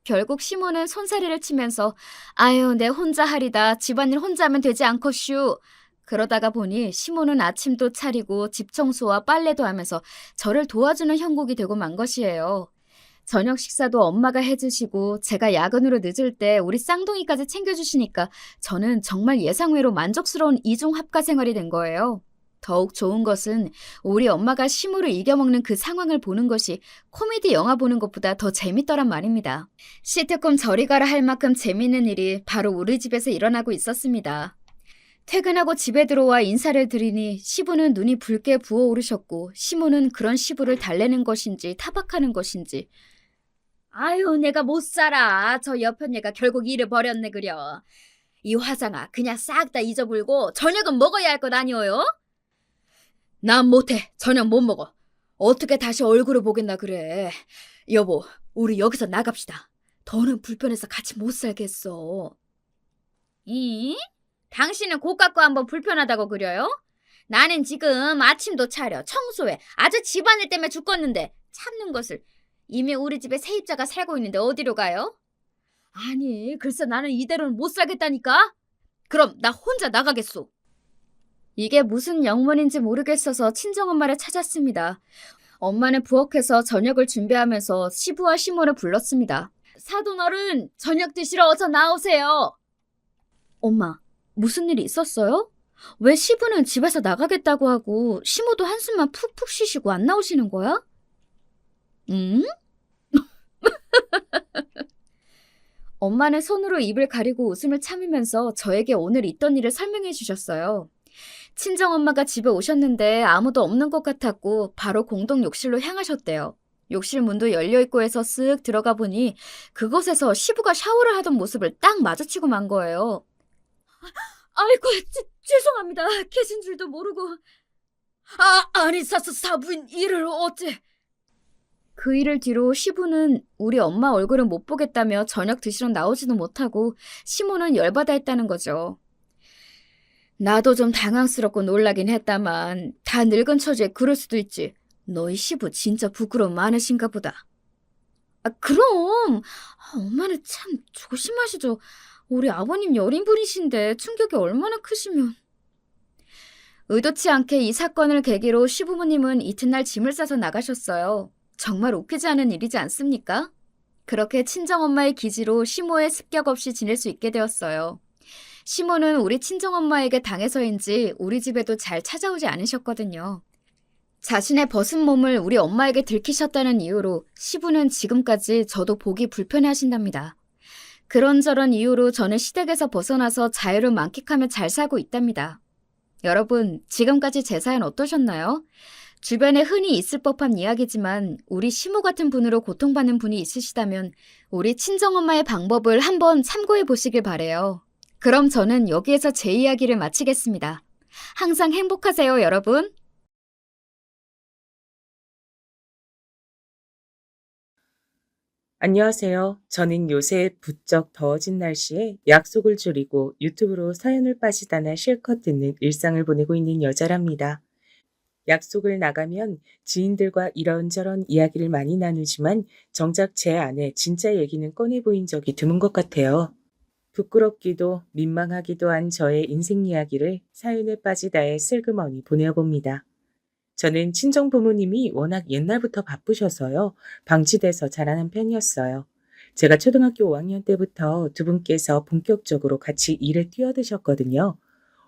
결국 시모는 손사래를 치면서 아유, 내 혼자 하리다. 집안일 혼자 하면 되지 않겠슈. 그러다가 보니 시모는 아침도 차리고 집 청소와 빨래도 하면서 저를 도와주는 형국이 되고 만 것이에요. 저녁 식사도 엄마가 해주시고 제가 야근으로 늦을 때 우리 쌍둥이까지 챙겨주시니까 저는 정말 예상외로 만족스러운 이중 합가 생활이 된 거예요. 더욱 좋은 것은 우리 엄마가 시모를 이겨먹는 그 상황을 보는 것이 코미디 영화 보는 것보다 더 재밌더란 말입니다. 시트콤 저리 가라 할 만큼 재밌는 일이 바로 우리 집에서 일어나고 있었습니다. 퇴근하고 집에 들어와 인사를 드리니 시부는 눈이 붉게 부어오르셨고 시모는 그런 시부를 달래는 것인지 타박하는 것인지 아유, 내가 못 살아. 저 옆엔 얘가 결국 일을 버렸네 그려. 이 화상아, 그냥 싹 다 잊어불고 저녁은 먹어야 할 것 아니오요? 난 못해. 저녁 못 먹어. 어떻게 다시 얼굴을 보겠나 그래. 여보, 우리 여기서 나갑시다. 더는 불편해서 같이 못 살겠어. 이? 당신은 고깝고 한번 불편하다고 그려요? 나는 지금 아침도 차려, 청소해. 아주 집안일 때문에 죽겠는데 참는 것을. 이미 우리 집에 세입자가 살고 있는데 어디로 가요? 아니, 글쎄 나는 이대로는 못 살겠다니까? 그럼 나 혼자 나가겠소. 이게 무슨 영문인지 모르겠어서 친정엄마를 찾았습니다. 엄마는 부엌에서 저녁을 준비하면서 시부와 시모를 불렀습니다. 사돈어른, 저녁 드시러 어서 나오세요. 엄마, 무슨 일이 있었어요? 왜 시부는 집에서 나가겠다고 하고 시모도 한숨만 푹푹 쉬시고 안 나오시는 거야? 응? 엄마는 손으로 입을 가리고 웃음을 참으면서 저에게 오늘 있던 일을 설명해 주셨어요. 친정엄마가 집에 오셨는데 아무도 없는 것 같았고 바로 공동 욕실로 향하셨대요. 욕실 문도 열려있고 해서 쓱 들어가 보니 그곳에서 시부가 샤워를 하던 모습을 딱 마주치고 만 거예요. 아이고, 죄송합니다. 계신 줄도 모르고. 아니, 사부인 일을 어째. 그 일을 뒤로 시부는 우리 엄마 얼굴은 못 보겠다며 저녁 드시러 나오지도 못하고 시모는 열받아 했다는 거죠. 나도 좀 당황스럽고 놀라긴 했다만 다 늙은 처지에 그럴 수도 있지. 너희 시부 진짜 부끄러움 많으신가 보다. 그럼 엄마는 참 조심하시죠. 우리 아버님 여린분이신데 충격이 얼마나 크시면. 의도치 않게 이 사건을 계기로 시부모님은 이튿날 짐을 싸서 나가셨어요. 정말 웃기지 않은 일이지 않습니까? 그렇게 친정엄마의 기지로 시모의 습격 없이 지낼 수 있게 되었어요. 시모는 우리 친정엄마에게 당해서인지 우리 집에도 잘 찾아오지 않으셨거든요. 자신의 벗은 몸을 우리 엄마에게 들키셨다는 이유로 시부는 지금까지 저도 보기 불편해하신답니다. 그런저런 이유로 저는 시댁에서 벗어나서 자유를 만끽하며 잘 살고 있답니다. 여러분, 지금까지 제 사연 어떠셨나요? 주변에 흔히 있을 법한 이야기지만 우리 시모 같은 분으로 고통받는 분이 있으시다면 우리 친정엄마의 방법을 한번 참고해 보시길 바래요. 그럼 저는 여기에서 제 이야기를 마치겠습니다. 항상 행복하세요, 여러분. 안녕하세요. 저는 요새 부쩍 더워진 날씨에 약속을 줄이고 유튜브로 사연을 빠지다나 실컷 듣는 일상을 보내고 있는 여자랍니다. 약속을 나가면 지인들과 이런저런 이야기를 많이 나누지만 정작 제 안에 진짜 얘기는 꺼내 보인 적이 드문 것 같아요. 부끄럽기도 민망하기도 한 저의 인생 이야기를 사연에 빠지다에 슬그머니 보내봅니다. 저는 친정 부모님이 워낙 옛날부터 바쁘셔서요. 방치돼서 자라는 편이었어요. 제가 초등학교 5학년 때부터 두 분께서 본격적으로 같이 일에 뛰어드셨거든요.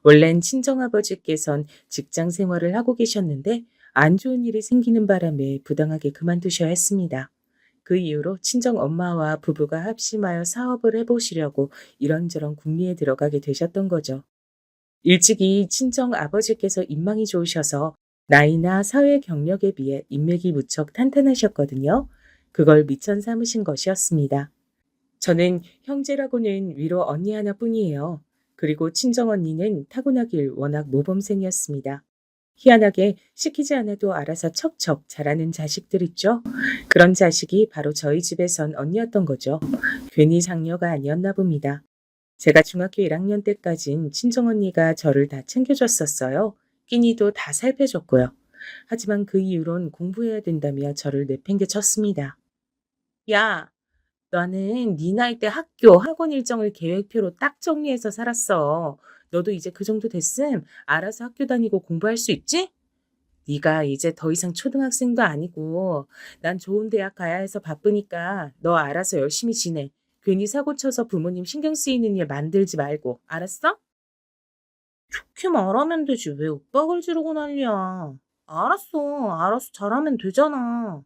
원래는 친정아버지께선 직장 생활을 하고 계셨는데 안 좋은 일이 생기는 바람에 부당하게 그만두셔야 했습니다. 그 이후로 친정 엄마와 부부가 합심하여 사업을 해보시려고 이런저런 궁리에 들어가게 되셨던 거죠. 일찍이 친정 아버지께서 인망이 좋으셔서 나이나 사회 경력에 비해 인맥이 무척 탄탄하셨거든요. 그걸 미천 삼으신 것이었습니다. 저는 형제라고는 위로 언니 하나뿐이에요. 그리고 친정 언니는 타고나길 워낙 모범생이었습니다. 희한하게 시키지 않아도 알아서 척척 자라는 자식들 있죠? 그런 자식이 바로 저희 집에선 언니였던 거죠. 괜히 장녀가 아니었나 봅니다. 제가 중학교 1학년 때까진 친정언니가 저를 다 챙겨줬었어요. 끼니도 다 살펴줬고요. 하지만 그 이후론 공부해야 된다며 저를 내팽개쳤습니다. 야, 나는 네 나이 때 학교, 학원 일정을 계획표로 딱 정리해서 살았어. 너도 이제 그 정도 됐음. 알아서 학교 다니고 공부할 수 있지? 네가 이제 더 이상 초등학생도 아니고 난 좋은 대학 가야 해서 바쁘니까 너 알아서 열심히 지내. 괜히 사고 쳐서 부모님 신경 쓰이는 일 만들지 말고. 알았어? 좋게 말하면 되지. 왜 윽박을 지르고 난리야. 알았어. 잘하면 되잖아.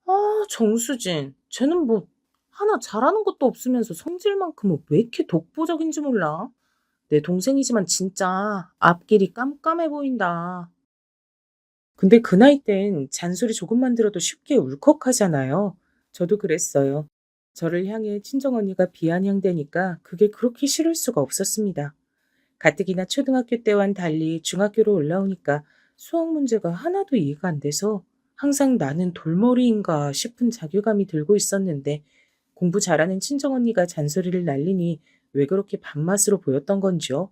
아, 정수진. 쟤는 뭐 하나 잘하는 것도 없으면서 성질만큼은 왜 이렇게 독보적인지 몰라. 내 동생이지만 진짜 앞길이 깜깜해 보인다. 근데 그 나이 땐 잔소리 조금만 들어도 쉽게 울컥하잖아요. 저도 그랬어요. 저를 향해 친정언니가 비아냥대니까 그게 그렇게 싫을 수가 없었습니다. 가뜩이나 초등학교 때와는 달리 중학교로 올라오니까 수학 문제가 하나도 이해가 안 돼서 항상 나는 돌머리인가 싶은 자괴감이 들고 있었는데 공부 잘하는 친정언니가 잔소리를 날리니 왜 그렇게 밥맛으로 보였던 건지요.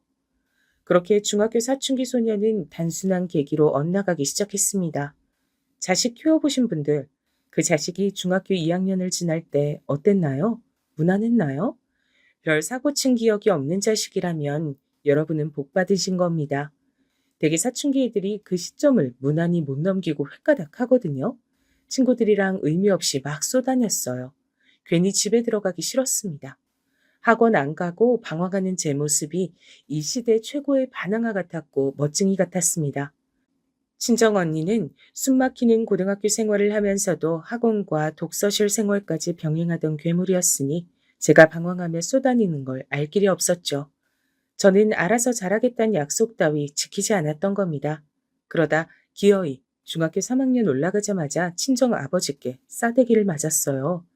그렇게 중학교 사춘기 소녀는 단순한 계기로 엇나가기 시작했습니다. 자식 키워보신 분들, 그 자식이 중학교 2학년을 지날 때 어땠나요? 무난했나요? 별 사고 친 기억이 없는 자식이라면 여러분은 복 받으신 겁니다. 되게 사춘기 애들이 그 시점을 무난히 못 넘기고 획가닥 하거든요. 친구들이랑 의미 없이 막 쏘다녔어요. 괜히 집에 들어가기 싫었습니다. 학원 안 가고 방황하는 제 모습이 이 시대 최고의 반항아 같았고 멋쟁이 같았습니다. 친정 언니는 숨막히는 고등학교 생활을 하면서도 학원과 독서실 생활까지 병행하던 괴물이었으니 제가 방황하며 쏘다니는 걸 알 길이 없었죠. 저는 알아서 잘하겠다는 약속 따위 지키지 않았던 겁니다. 그러다 기어이 중학교 3학년 올라가자마자 친정 아버지께 싸대기를 맞았어요.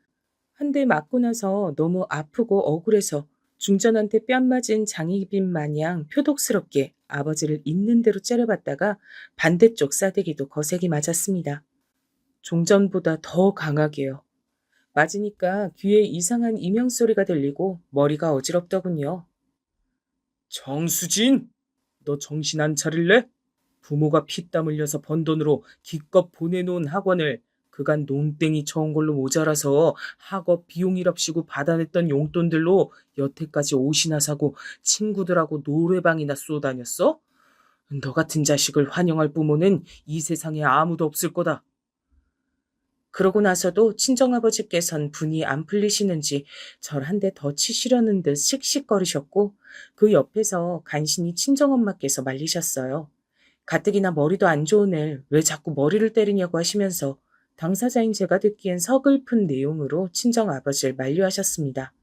한 대 맞고 나서 너무 아프고 억울해서 중전한테 뺨 맞은 장희빈 마냥 표독스럽게 아버지를 있는 대로 째려봤다가 반대쪽 싸대기도 거세게 맞았습니다. 종전보다 더 강하게요. 맞으니까 귀에 이상한 이명소리가 들리고 머리가 어지럽더군요. 정수진! 너 정신 안 차릴래? 부모가 피땀 흘려서 번 돈으로 기껏 보내놓은 학원을 그간 농땡이 쳐온 걸로 모자라서 학업 비용이랍시고 받아냈던 용돈들로 여태까지 옷이나 사고 친구들하고 노래방이나 쏘다녔어? 너 같은 자식을 환영할 부모는 이 세상에 아무도 없을 거다. 그러고 나서도 친정아버지께선 분이 안 풀리시는지 절 한 대 더 치시려는 듯 씩씩거리셨고 그 옆에서 간신히 친정엄마께서 말리셨어요. 가뜩이나 머리도 안 좋은 애 왜 자꾸 머리를 때리냐고 하시면서 당사자인 제가 듣기엔 서글픈 내용으로 친정아버지를 만류하셨습니다.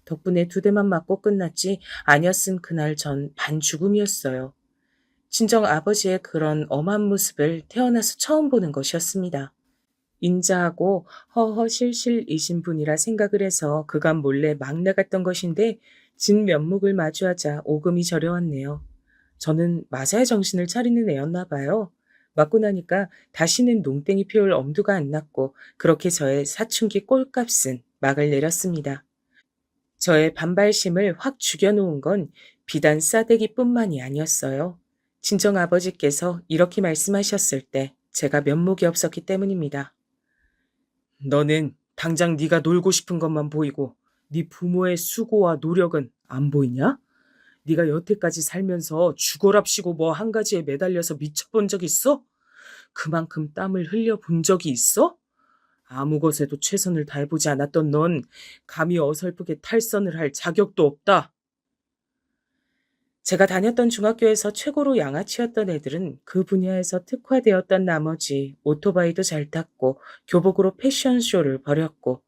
덕분에 두 대만 맞고 끝났지 아니었음 그날 전 반죽음이었어요. 친정아버지의 그런 엄한 모습을 태어나서 처음 보는 것이었습니다. 인자하고 허허실실이신 분이라 생각을 해서 그간 몰래 막 나갔던 것인데 진면목을 마주하자 오금이 저려왔네요. 저는 맞아야 정신을 차리는 애였나 봐요. 맞고 나니까 다시는 농땡이 피울 엄두가 안 났고 그렇게 저의 사춘기 꼴값은 막을 내렸습니다. 저의 반발심을 확 죽여놓은 건 비단 싸대기뿐만이 아니었어요. 친정아버지께서 이렇게 말씀하셨을 때 제가 면목이 없었기 때문입니다. 너는 당장 네가 놀고 싶은 것만 보이고 네 부모의 수고와 노력은 안 보이냐? 네가 여태까지 살면서 죽어랍시고 뭐 한 가지에 매달려서 미쳐본 적 있어? 그만큼 땀을 흘려본 적이 있어? 아무 것에도 최선을 다해보지 않았던 넌 감히 어설프게 탈선을 할 자격도 없다. 제가 다녔던 중학교에서 최고로 양아치였던 애들은 그 분야에서 특화되었던 나머지 오토바이도 잘 탔고 교복으로 패션쇼를 벌였고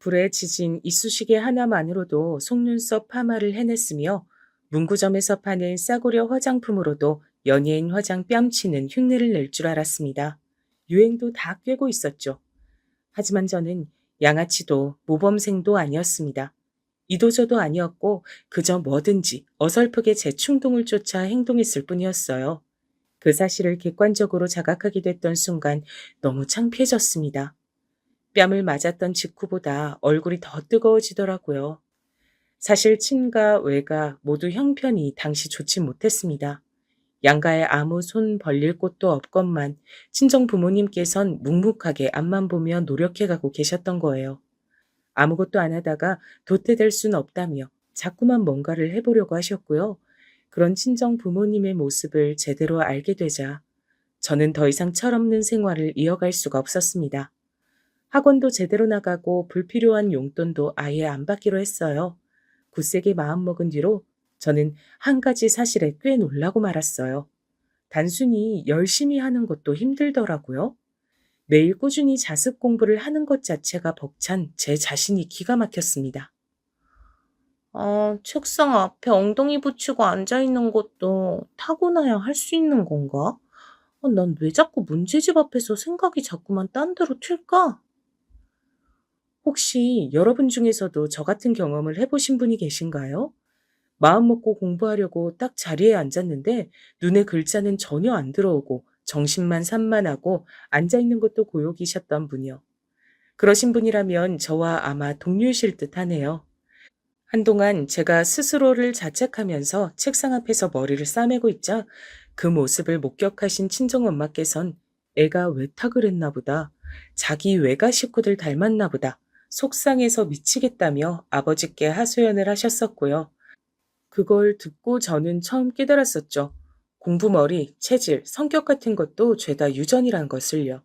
불에 지진 이쑤시개 하나만으로도 속눈썹 파마를 해냈으며 문구점에서 파는 싸구려 화장품으로도 연예인 화장 뺨치는 흉내를 낼 줄 알았습니다. 유행도 다 꿰고 있었죠. 하지만 저는 양아치도 모범생도 아니었습니다. 이도저도 아니었고 그저 뭐든지 어설프게 제 충동을 쫓아 행동했을 뿐이었어요. 그 사실을 객관적으로 자각하게 됐던 순간 너무 창피해졌습니다. 뺨을 맞았던 직후보다 얼굴이 더 뜨거워지더라고요. 사실 친가, 외가 모두 형편이 당시 좋지 못했습니다. 양가에 아무 손 벌릴 곳도 없건만 친정 부모님께선 묵묵하게 앞만 보며 노력해가고 계셨던 거예요. 아무것도 안 하다가 도태될 순 없다며 자꾸만 뭔가를 해보려고 하셨고요. 그런 친정 부모님의 모습을 제대로 알게 되자 저는 더 이상 철없는 생활을 이어갈 수가 없었습니다. 학원도 제대로 나가고 불필요한 용돈도 아예 안 받기로 했어요. 굳세게 마음먹은 뒤로 저는 한 가지 사실에 꽤 놀라고 말았어요. 단순히 열심히 하는 것도 힘들더라고요. 매일 꾸준히 자습 공부를 하는 것 자체가 벅찬 제 자신이 기가 막혔습니다. 책상 앞에 엉덩이 붙이고 앉아있는 것도 타고나야 할 수 있는 건가? 난 왜 자꾸 문제집 앞에서 생각이 자꾸만 딴 데로 튈까? 혹시 여러분 중에서도 저 같은 경험을 해보신 분이 계신가요? 마음 먹고 공부하려고 딱 자리에 앉았는데 눈에 글자는 전혀 안 들어오고 정신만 산만하고 앉아있는 것도 고역이셨던 분이요. 그러신 분이라면 저와 아마 동료이실 듯 하네요. 한동안 제가 스스로를 자책하면서 책상 앞에서 머리를 싸매고 있자 그 모습을 목격하신 친정엄마께선 애가 외탁을 했나 보다. 자기 외가 식구들 닮았나 보다. 속상해서 미치겠다며 아버지께 하소연을 하셨었고요. 그걸 듣고 저는 처음 깨달았었죠. 공부머리, 체질, 성격 같은 것도 죄다 유전이란 것을요.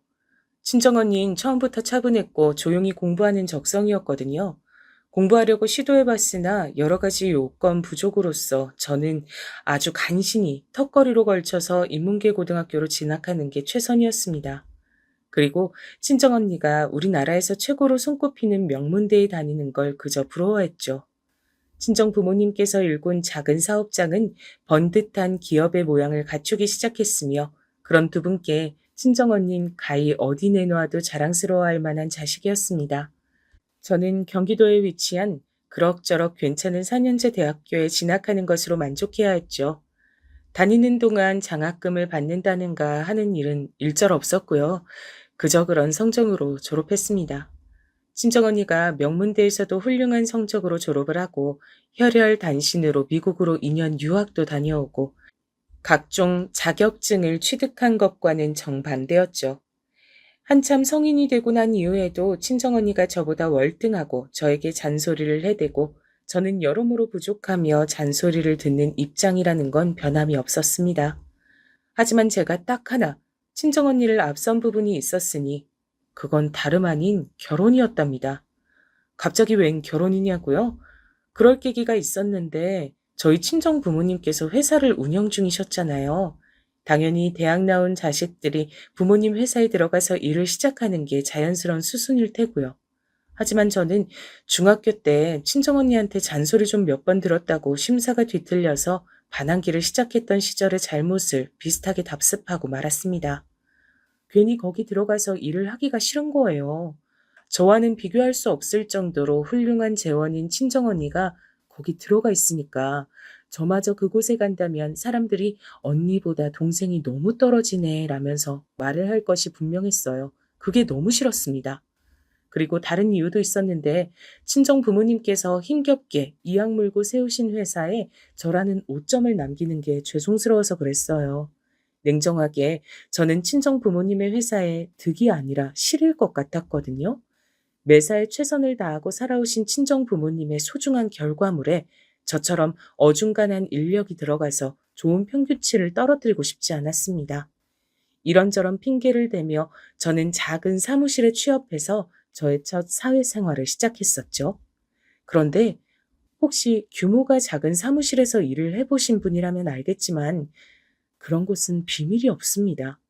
친정언니는 처음부터 차분했고 조용히 공부하는 적성이었거든요. 공부하려고 시도해봤으나 여러 가지 요건 부족으로서 저는 아주 간신히 턱걸이로 걸쳐서 인문계 고등학교로 진학하는 게 최선이었습니다. 그리고 친정언니가 우리나라에서 최고로 손꼽히는 명문대에 다니는 걸 그저 부러워했죠. 친정 부모님께서 일군 작은 사업장은 번듯한 기업의 모양을 갖추기 시작했으며 그런 두 분께 친정언닌 가히 어디 내놓아도 자랑스러워할 만한 자식이었습니다. 저는 경기도에 위치한 그럭저럭 괜찮은 4년제 대학교에 진학하는 것으로 만족해야 했죠. 다니는 동안 장학금을 받는다는가 하는 일은 일절 없었고요. 그저 그런 성적으로 졸업했습니다. 친정언니가 명문대에서도 훌륭한 성적으로 졸업을 하고 혈혈단신으로 미국으로 2년 유학도 다녀오고 각종 자격증을 취득한 것과는 정반대였죠. 한참 성인이 되고 난 이후에도 친정언니가 저보다 월등하고 저에게 잔소리를 해대고 저는 여러모로 부족하며 잔소리를 듣는 입장이라는 건 변함이 없었습니다. 하지만 제가 딱 하나 친정언니를 앞선 부분이 있었으니 그건 다름 아닌 결혼이었답니다. 갑자기 웬 결혼이냐고요? 그럴 계기가 있었는데 저희 친정 부모님께서 회사를 운영 중이셨잖아요. 당연히 대학 나온 자식들이 부모님 회사에 들어가서 일을 시작하는 게 자연스러운 수순일 테고요. 하지만 저는 중학교 때 친정언니한테 잔소리 좀 몇 번 들었다고 심사가 뒤틀려서 반항기를 시작했던 시절의 잘못을 비슷하게 답습하고 말았습니다. 괜히 거기 들어가서 일을 하기가 싫은 거예요. 저와는 비교할 수 없을 정도로 훌륭한 재원인 친정언니가 거기 들어가 있으니까 저마저 그곳에 간다면 사람들이 언니보다 동생이 너무 떨어지네 라면서 말을 할 것이 분명했어요. 그게 너무 싫었습니다. 그리고 다른 이유도 있었는데 친정 부모님께서 힘겹게 이악 물고 세우신 회사에 저라는 오점을 남기는 게 죄송스러워서 그랬어요. 냉정하게 저는 친정 부모님의 회사에 득이 아니라 실일 것 같았거든요. 매사에 최선을 다하고 살아오신 친정 부모님의 소중한 결과물에 저처럼 어중간한 인력이 들어가서 좋은 평균치를 떨어뜨리고 싶지 않았습니다. 이런저런 핑계를 대며 저는 작은 사무실에 취업해서 저의 첫 사회생활을 시작했었죠. 그런데 혹시 규모가 작은 사무실에서 일을 해보신 분이라면 알겠지만 그런 곳은 비밀이 없습니다.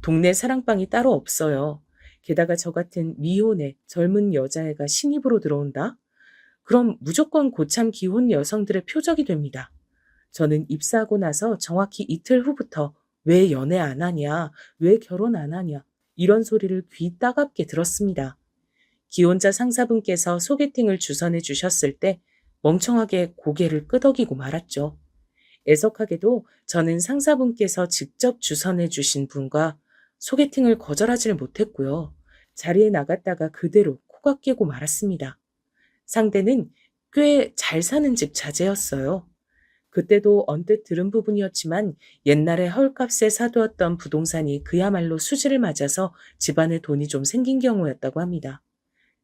동네 사랑방이 따로 없어요. 게다가 저 같은 미혼의 젊은 여자애가 신입으로 들어온다? 그럼 무조건 고참 기혼 여성들의 표적이 됩니다. 저는 입사하고 나서 정확히 이틀 후부터 왜 연애 안 하냐, 왜 결혼 안 하냐, 이런 소리를 귀 따갑게 들었습니다. 기혼자 상사분께서 소개팅을 주선해 주셨을 때 멍청하게 고개를 끄덕이고 말았죠. 애석하게도 저는 상사분께서 직접 주선해 주신 분과 소개팅을 거절하지를 못했고요. 자리에 나갔다가 그대로 코가 깨고 말았습니다. 상대는 꽤 잘 사는 집 자제였어요. 그때도 언뜻 들은 부분이었지만 옛날에 헐값에 사두었던 부동산이 그야말로 수지를 맞아서 집안에 돈이 좀 생긴 경우였다고 합니다.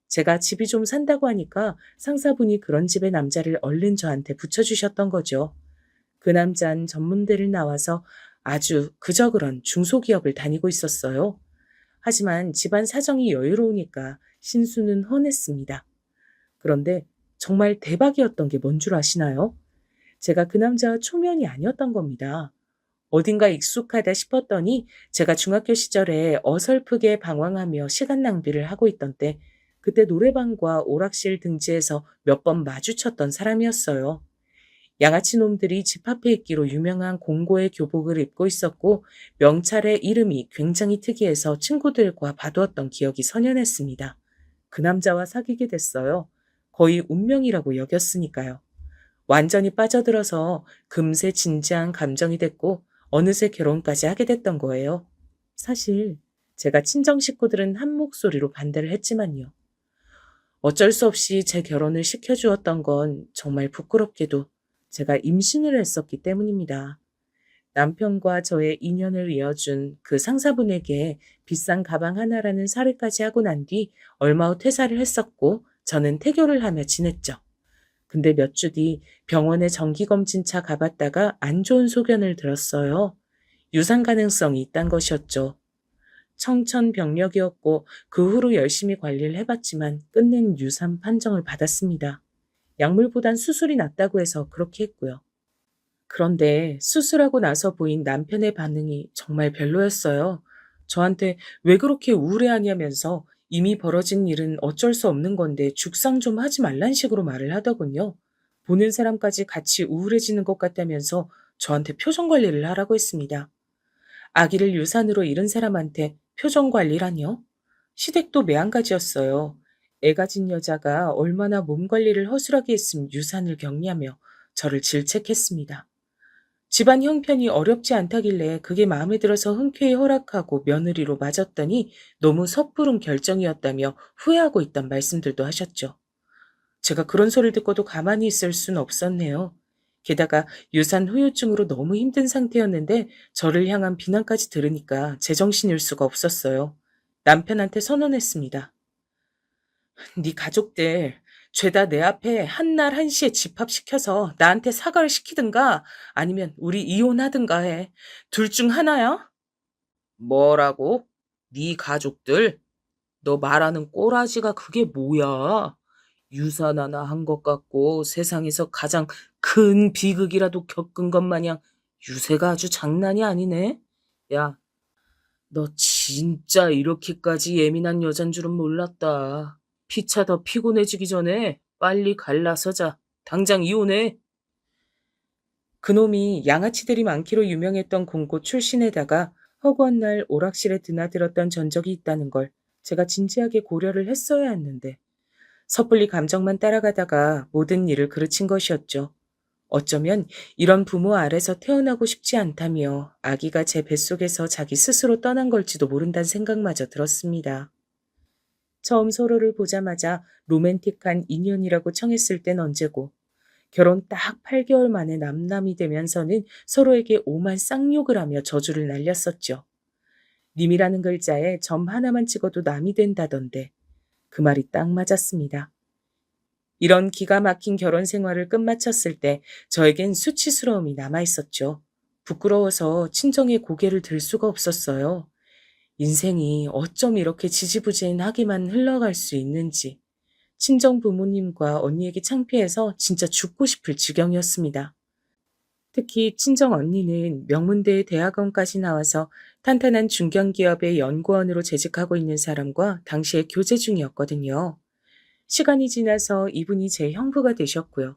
제가 집이 좀 산다고 하니까 상사분이 그런 집의 남자를 얼른 저한테 붙여주셨던 거죠. 그 남자는 전문대를 나와서 아주 그저 그런 중소기업을 다니고 있었어요. 하지만 집안 사정이 여유로우니까 신수는 훤했습니다. 그런데 정말 대박이었던 게 뭔 줄 아시나요? 제가 그 남자와 초면이 아니었던 겁니다. 어딘가 익숙하다 싶었더니 제가 중학교 시절에 어설프게 방황하며 시간 낭비를 하고 있던 때 그때 노래방과 오락실 등지에서 몇 번 마주쳤던 사람이었어요. 양아치 놈들이 집 앞에 있기로 유명한 공고의 교복을 입고 있었고 명찰의 이름이 굉장히 특이해서 친구들과 봐두었던 기억이 선연했습니다. 그 남자와 사귀게 됐어요. 거의 운명이라고 여겼으니까요. 완전히 빠져들어서 금세 진지한 감정이 됐고 어느새 결혼까지 하게 됐던 거예요. 사실 제가 친정 식구들은 한 목소리로 반대를 했지만요. 어쩔 수 없이 제 결혼을 시켜주었던 건 정말 부끄럽게도 제가 임신을 했었기 때문입니다. 남편과 저의 인연을 이어준 그 상사분에게 비싼 가방 하나라는 사례까지 하고 난 뒤 얼마 후 퇴사를 했었고 저는 태교를 하며 지냈죠. 근데 몇 주 뒤 병원에 정기검진차 가봤다가 안 좋은 소견을 들었어요. 유산 가능성이 있단 것이었죠. 청천벽력이었고 그 후로 열심히 관리를 해봤지만 끝낸 유산 판정을 받았습니다. 약물보단 수술이 낫다고 해서 그렇게 했고요. 그런데 수술하고 나서 보인 남편의 반응이 정말 별로였어요. 저한테 왜 그렇게 우울해하냐면서 이미 벌어진 일은 어쩔 수 없는 건데 죽상 좀 하지 말란 식으로 말을 하더군요. 보는 사람까지 같이 우울해지는 것 같다면서 저한테 표정 관리를 하라고 했습니다. 아기를 유산으로 잃은 사람한테 표정 관리라니요? 시댁도 매한가지였어요. 애 가진 여자가 얼마나 몸 관리를 허술하게 했으면 유산을 격리하며 저를 질책했습니다. 집안 형편이 어렵지 않다길래 그게 마음에 들어서 흔쾌히 허락하고 며느리로 맞았더니 너무 섣부른 결정이었다며 후회하고 있단 말씀들도 하셨죠. 제가 그런 소리를 듣고도 가만히 있을 순 없었네요. 게다가 유산 후유증으로 너무 힘든 상태였는데 저를 향한 비난까지 들으니까 제정신일 수가 없었어요. 남편한테 선언했습니다. 네 가족들 죄다 내 앞에 한날 한시에 집합시켜서 나한테 사과를 시키든가 아니면 우리 이혼하든가 해. 둘 중 하나야? 뭐라고? 네 가족들? 너 말하는 꼬라지가 그게 뭐야? 유산 하나 한 것 같고 세상에서 가장 큰 비극이라도 겪은 것 마냥 유세가 아주 장난이 아니네. 야, 너 진짜 이렇게까지 예민한 여잔 줄은 몰랐다. 피차 더 피곤해지기 전에 빨리 갈라서자. 당장 이혼해. 그놈이 양아치들이 많기로 유명했던 공고 출신에다가 허구한 날 오락실에 드나들었던 전적이 있다는 걸 제가 진지하게 고려를 했어야 했는데 섣불리 감정만 따라가다가 모든 일을 그르친 것이었죠. 어쩌면 이런 부모 아래서 태어나고 싶지 않다며 아기가 제 뱃속에서 자기 스스로 떠난 걸지도 모른다는 생각마저 들었습니다. 처음 서로를 보자마자 로맨틱한 인연이라고 청했을 땐 언제고 결혼 딱 8개월 만에 남남이 되면서는 서로에게 오만 쌍욕을 하며 저주를 날렸었죠. 님이라는 글자에 점 하나만 찍어도 남이 된다던데 그 말이 딱 맞았습니다. 이런 기가 막힌 결혼 생활을 끝마쳤을 때 저에겐 수치스러움이 남아있었죠. 부끄러워서 친정에 고개를 들 수가 없었어요. 인생이 어쩜 이렇게 지지부진하게만 흘러갈 수 있는지. 친정 부모님과 언니에게 창피해서 진짜 죽고 싶을 지경이었습니다. 특히 친정 언니는 명문대 대학원까지 나와서 탄탄한 중견기업의 연구원으로 재직하고 있는 사람과 당시에 교제 중이었거든요. 시간이 지나서 이분이 제 형부가 되셨고요.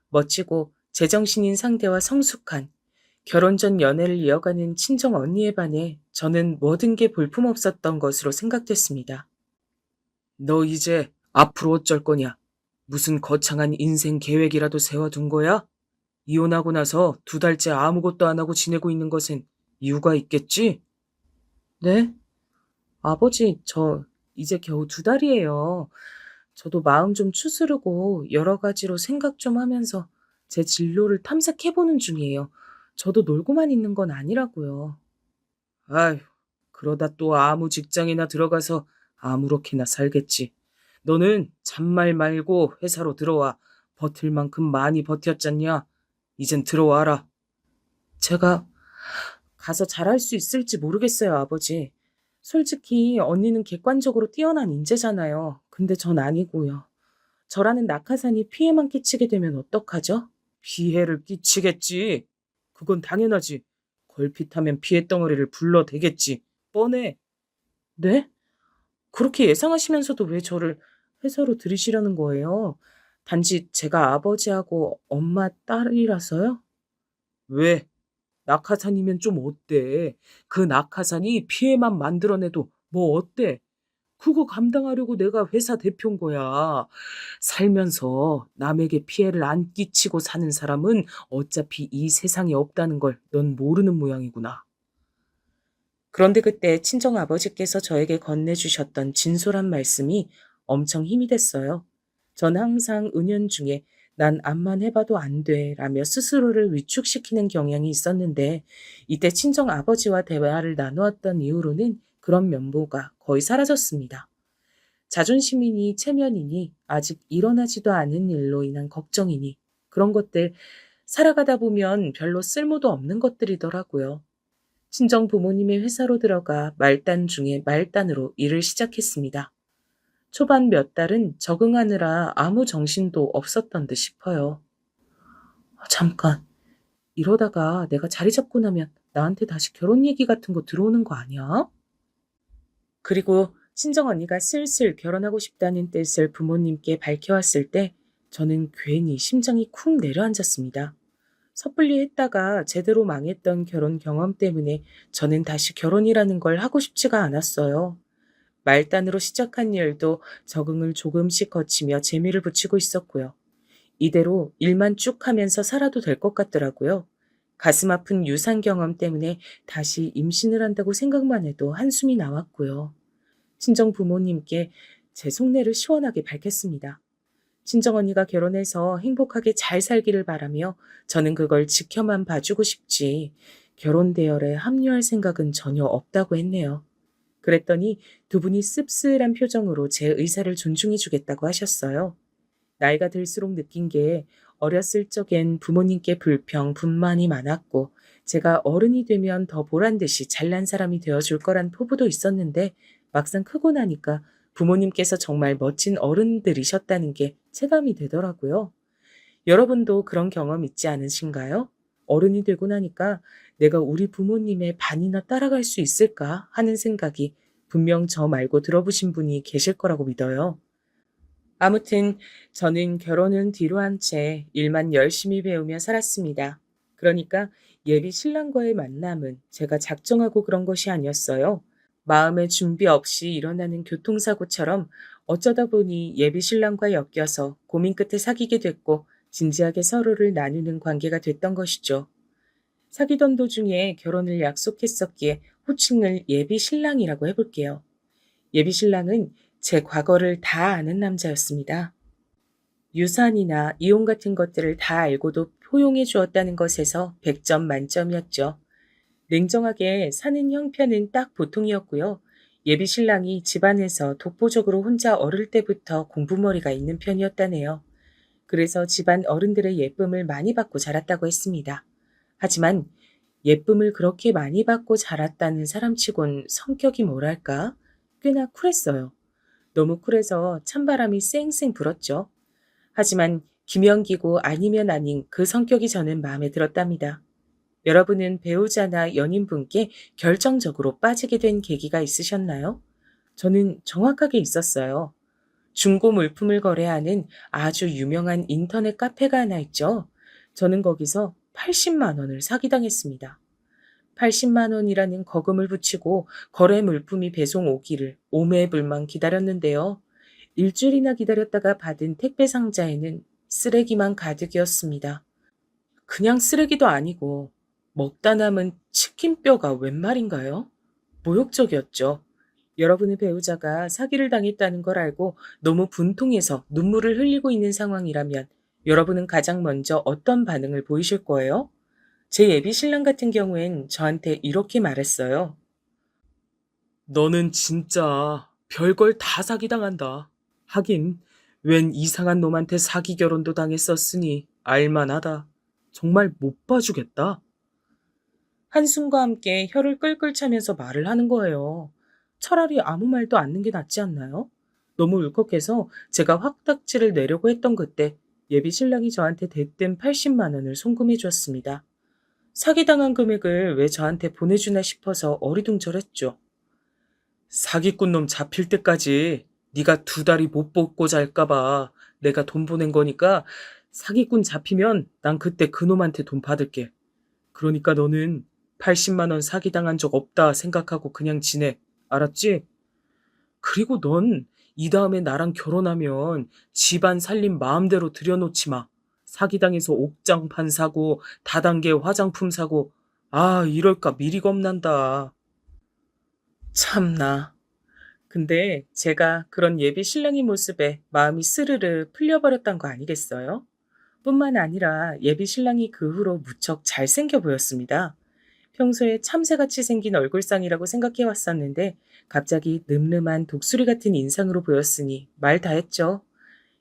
멋지고 제정신인 상대와 성숙한 결혼 전 연애를 이어가는 친정 언니에 반해 저는 모든 게 볼품없었던 것으로 생각됐습니다. 너 이제 앞으로 어쩔 거냐? 무슨 거창한 인생 계획이라도 세워둔 거야? 이혼하고 나서 2달째 아무것도 안 하고 지내고 있는 것엔 이유가 있겠지? 네? 아버지, 저 이제 겨우 2달이에요. 저도 마음 좀 추스르고 여러 가지로 생각 좀 하면서 제 진로를 탐색해보는 중이에요. 저도 놀고만 있는 건 아니라고요. 아휴, 그러다 또 아무 직장이나 들어가서 아무렇게나 살겠지. 너는 잔말 말고 회사로 들어와. 버틸 만큼 많이 버텼잖냐? 이젠 들어와라. 제가 가서 잘할 수 있을지 모르겠어요, 아버지. 솔직히 언니는 객관적으로 뛰어난 인재잖아요. 근데 전 아니고요. 저라는 낙하산이 피해만 끼치게 되면 어떡하죠? 피해를 끼치겠지. 그건 당연하지. 걸핏하면 피해 덩어리를 불러대겠지. 뻔해. 네? 그렇게 예상하시면서도 왜 저를 회사로 들이시려는 거예요? 단지 제가 아버지하고 엄마 딸이라서요? 왜? 낙하산이면 좀 어때? 그 낙하산이 피해만 만들어내도 뭐 어때? 그거 감당하려고 내가 회사 대표인 거야. 살면서 남에게 피해를 안 끼치고 사는 사람은 어차피 이 세상에 없다는 걸 넌 모르는 모양이구나. 그런데 그때 친정 아버지께서 저에게 건네주셨던 진솔한 말씀이 엄청 힘이 됐어요. 전 항상 은연중에 난 암만 해봐도 안 돼 라며 스스로를 위축시키는 경향이 있었는데 이때 친정 아버지와 대화를 나누었던 이후로는 그런 면모가 거의 사라졌습니다. 자존심이니 체면이니 아직 일어나지도 않은 일로 인한 걱정이니 그런 것들 살아가다 보면 별로 쓸모도 없는 것들이더라고요. 친정 부모님의 회사로 들어가 말단 중에 말단으로 일을 시작했습니다. 초반 몇 달은 적응하느라 아무 정신도 없었던 듯 싶어요. 잠깐, 이러다가 내가 자리 잡고 나면 나한테 다시 결혼 얘기 같은 거 들어오는 거 아니야? 그리고 친정 언니가 슬슬 결혼하고 싶다는 뜻을 부모님께 밝혀왔을 때 저는 괜히 심장이 쿵 내려앉았습니다. 섣불리 했다가 제대로 망했던 결혼 경험 때문에 저는 다시 결혼이라는 걸 하고 싶지가 않았어요. 말단으로 시작한 일도 적응을 조금씩 거치며 재미를 붙이고 있었고요. 이대로 일만 쭉 하면서 살아도 될 것 같더라고요. 가슴 아픈 유산 경험 때문에 다시 임신을 한다고 생각만 해도 한숨이 나왔고요. 친정 부모님께 제 속내를 시원하게 밝혔습니다. 친정언니가 결혼해서 행복하게 잘 살기를 바라며 저는 그걸 지켜만 봐주고 싶지 결혼 대열에 합류할 생각은 전혀 없다고 했네요. 그랬더니 두 분이 씁쓸한 표정으로 제 의사를 존중해 주겠다고 하셨어요. 나이가 들수록 느낀 게 어렸을 적엔 부모님께 불평, 분만이 많았고 제가 어른이 되면 더 보란듯이 잘난 사람이 되어줄 거란 포부도 있었는데 막상 크고 나니까 부모님께서 정말 멋진 어른들이셨다는 게 체감이 되더라고요. 여러분도 그런 경험 있지 않으신가요? 어른이 되고 나니까 내가 우리 부모님의 반이나 따라갈 수 있을까 하는 생각이 분명 저 말고 들어보신 분이 계실 거라고 믿어요. 아무튼 저는 결혼은 뒤로 한 채 일만 열심히 배우며 살았습니다. 그러니까 예비 신랑과의 만남은 제가 작정하고 그런 것이 아니었어요. 마음의 준비 없이 일어나는 교통사고처럼 어쩌다 보니 예비 신랑과 엮여서 고민 끝에 사귀게 됐고 진지하게 서로를 나누는 관계가 됐던 것이죠. 사귀던 도중에 결혼을 약속했었기에 호칭을 예비 신랑이라고 해볼게요. 예비 신랑은 제 과거를 다 아는 남자였습니다. 유산이나 이혼 같은 것들을 다 알고도 포용해 주었다는 것에서 100점 만점이었죠. 냉정하게 사는 형편은 딱 보통이었고요. 예비 신랑이 집안에서 독보적으로 혼자 어릴 때부터 공부머리가 있는 편이었다네요. 그래서 집안 어른들의 예쁨을 많이 받고 자랐다고 했습니다. 하지만 예쁨을 그렇게 많이 받고 자랐다는 사람치곤 성격이 뭐랄까? 꽤나 쿨했어요. 너무 쿨해서 찬바람이 쌩쌩 불었죠. 하지만 김연기고 아니면 아닌 그 성격이 저는 마음에 들었답니다. 여러분은 배우자나 연인분께 결정적으로 빠지게 된 계기가 있으셨나요? 저는 정확하게 있었어요. 중고 물품을 거래하는 아주 유명한 인터넷 카페가 하나 있죠. 저는 거기서 80만 원을 사기당했습니다. 80만 원이라는 거금을 붙이고 거래 물품이 배송 오기를 오매불망 기다렸는데요. 일주일이나 기다렸다가 받은 택배 상자에는 쓰레기만 가득이었습니다. 그냥 쓰레기도 아니고 먹다 남은 치킨뼈가 웬 말인가요? 모욕적이었죠. 여러분의 배우자가 사기를 당했다는 걸 알고 너무 분통해서 눈물을 흘리고 있는 상황이라면 여러분은 가장 먼저 어떤 반응을 보이실 거예요? 제 예비 신랑 같은 경우엔 저한테 이렇게 말했어요. 너는 진짜 별걸 다 사기당한다. 하긴 웬 이상한 놈한테 사기 결혼도 당했었으니 알만하다. 정말 못 봐주겠다. 한숨과 함께 혀를 끌끌 차면서 말을 하는 거예요. 차라리 아무 말도 않는 게 낫지 않나요? 너무 울컥해서 제가 확딱지를 내려고 했던 그때 예비 신랑이 저한테 대뜸 80만 원을 송금해 주었습니다. 사기당한 금액을 왜 저한테 보내주나 싶어서 어리둥절했죠. 사기꾼 놈 잡힐 때까지 네가 2달이 못 먹고 잘까봐 내가 돈 보낸 거니까 사기꾼 잡히면 난 그때 그 놈한테 돈 받을게. 그러니까 너는 80만 원 사기당한 적 없다 생각하고 그냥 지내. 알았지? 그리고 넌 이 다음에 나랑 결혼하면 집안 살림 마음대로 들여놓지 마. 사기당해서 옥장판 사고 다단계 화장품 사고 아 이럴까 미리 겁난다. 참나. 근데 제가 그런 예비 신랑의 모습에 마음이 스르르 풀려버렸던 거 아니겠어요? 뿐만 아니라 예비 신랑이 그 후로 무척 잘생겨 보였습니다. 평소에 참새같이 생긴 얼굴상이라고 생각해 왔었는데 갑자기 늠름한 독수리 같은 인상으로 보였으니 말 다 했죠.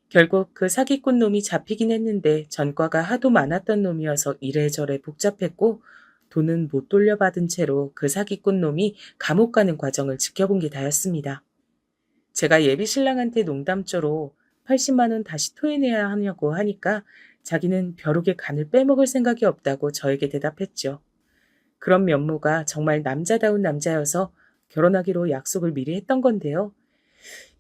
결국 그 사기꾼 놈이 잡히긴 했는데 전과가 하도 많았던 놈이어서 이래저래 복잡했고 돈은 못 돌려받은 채로 그 사기꾼 놈이 감옥 가는 과정을 지켜본 게 다였습니다. 제가 예비 신랑한테 농담조로 80만 원 다시 토해내야 하냐고 하니까 자기는 벼룩의 간을 빼먹을 생각이 없다고 저에게 대답했죠. 그런 면모가 정말 남자다운 남자여서 결혼하기로 약속을 미리 했던 건데요.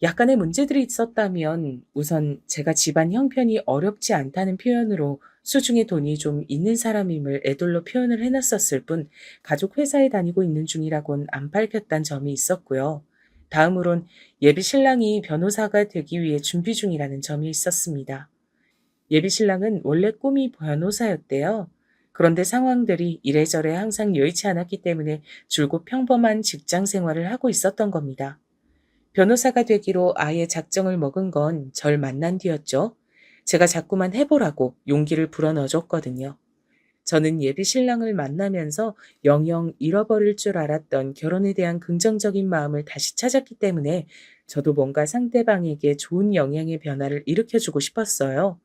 약간의 문제들이 있었다면 우선 제가 집안 형편이 어렵지 않다는 표현으로 수중에 돈이 좀 있는 사람임을 애들로 표현을 해놨었을 뿐 가족 회사에 다니고 있는 중이라곤 안 밝혔단 점이 있었고요. 다음으론 예비 신랑이 변호사가 되기 위해 준비 중이라는 점이 있었습니다. 예비 신랑은 원래 꿈이 변호사였대요. 그런데 상황들이 이래저래 항상 여의치 않았기 때문에 줄곧 평범한 직장 생활을 하고 있었던 겁니다. 변호사가 되기로 아예 작정을 먹은 건 절 만난 뒤였죠. 제가 자꾸만 해보라고 용기를 불어넣어줬거든요. 저는 예비 신랑을 만나면서 영영 잃어버릴 줄 알았던 결혼에 대한 긍정적인 마음을 다시 찾았기 때문에 저도 뭔가 상대방에게 좋은 영향의 변화를 일으켜주고 싶었어요.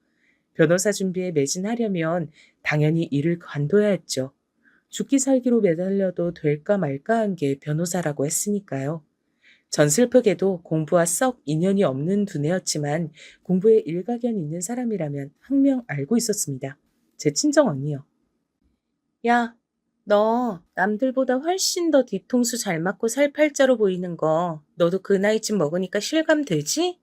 변호사 준비에 매진하려면 당연히 일을 관둬야 했죠. 죽기 살기로 매달려도 될까 말까 한 게 변호사라고 했으니까요. 전 슬프게도 공부와 썩 인연이 없는 두뇌였지만 공부에 일가견 있는 사람이라면 항명 알고 있었습니다. 제 친정 언니요. 야, 너 남들보다 훨씬 더 뒤통수 잘 맞고 살팔자로 보이는 거 너도 그 나이쯤 먹으니까 실감되지?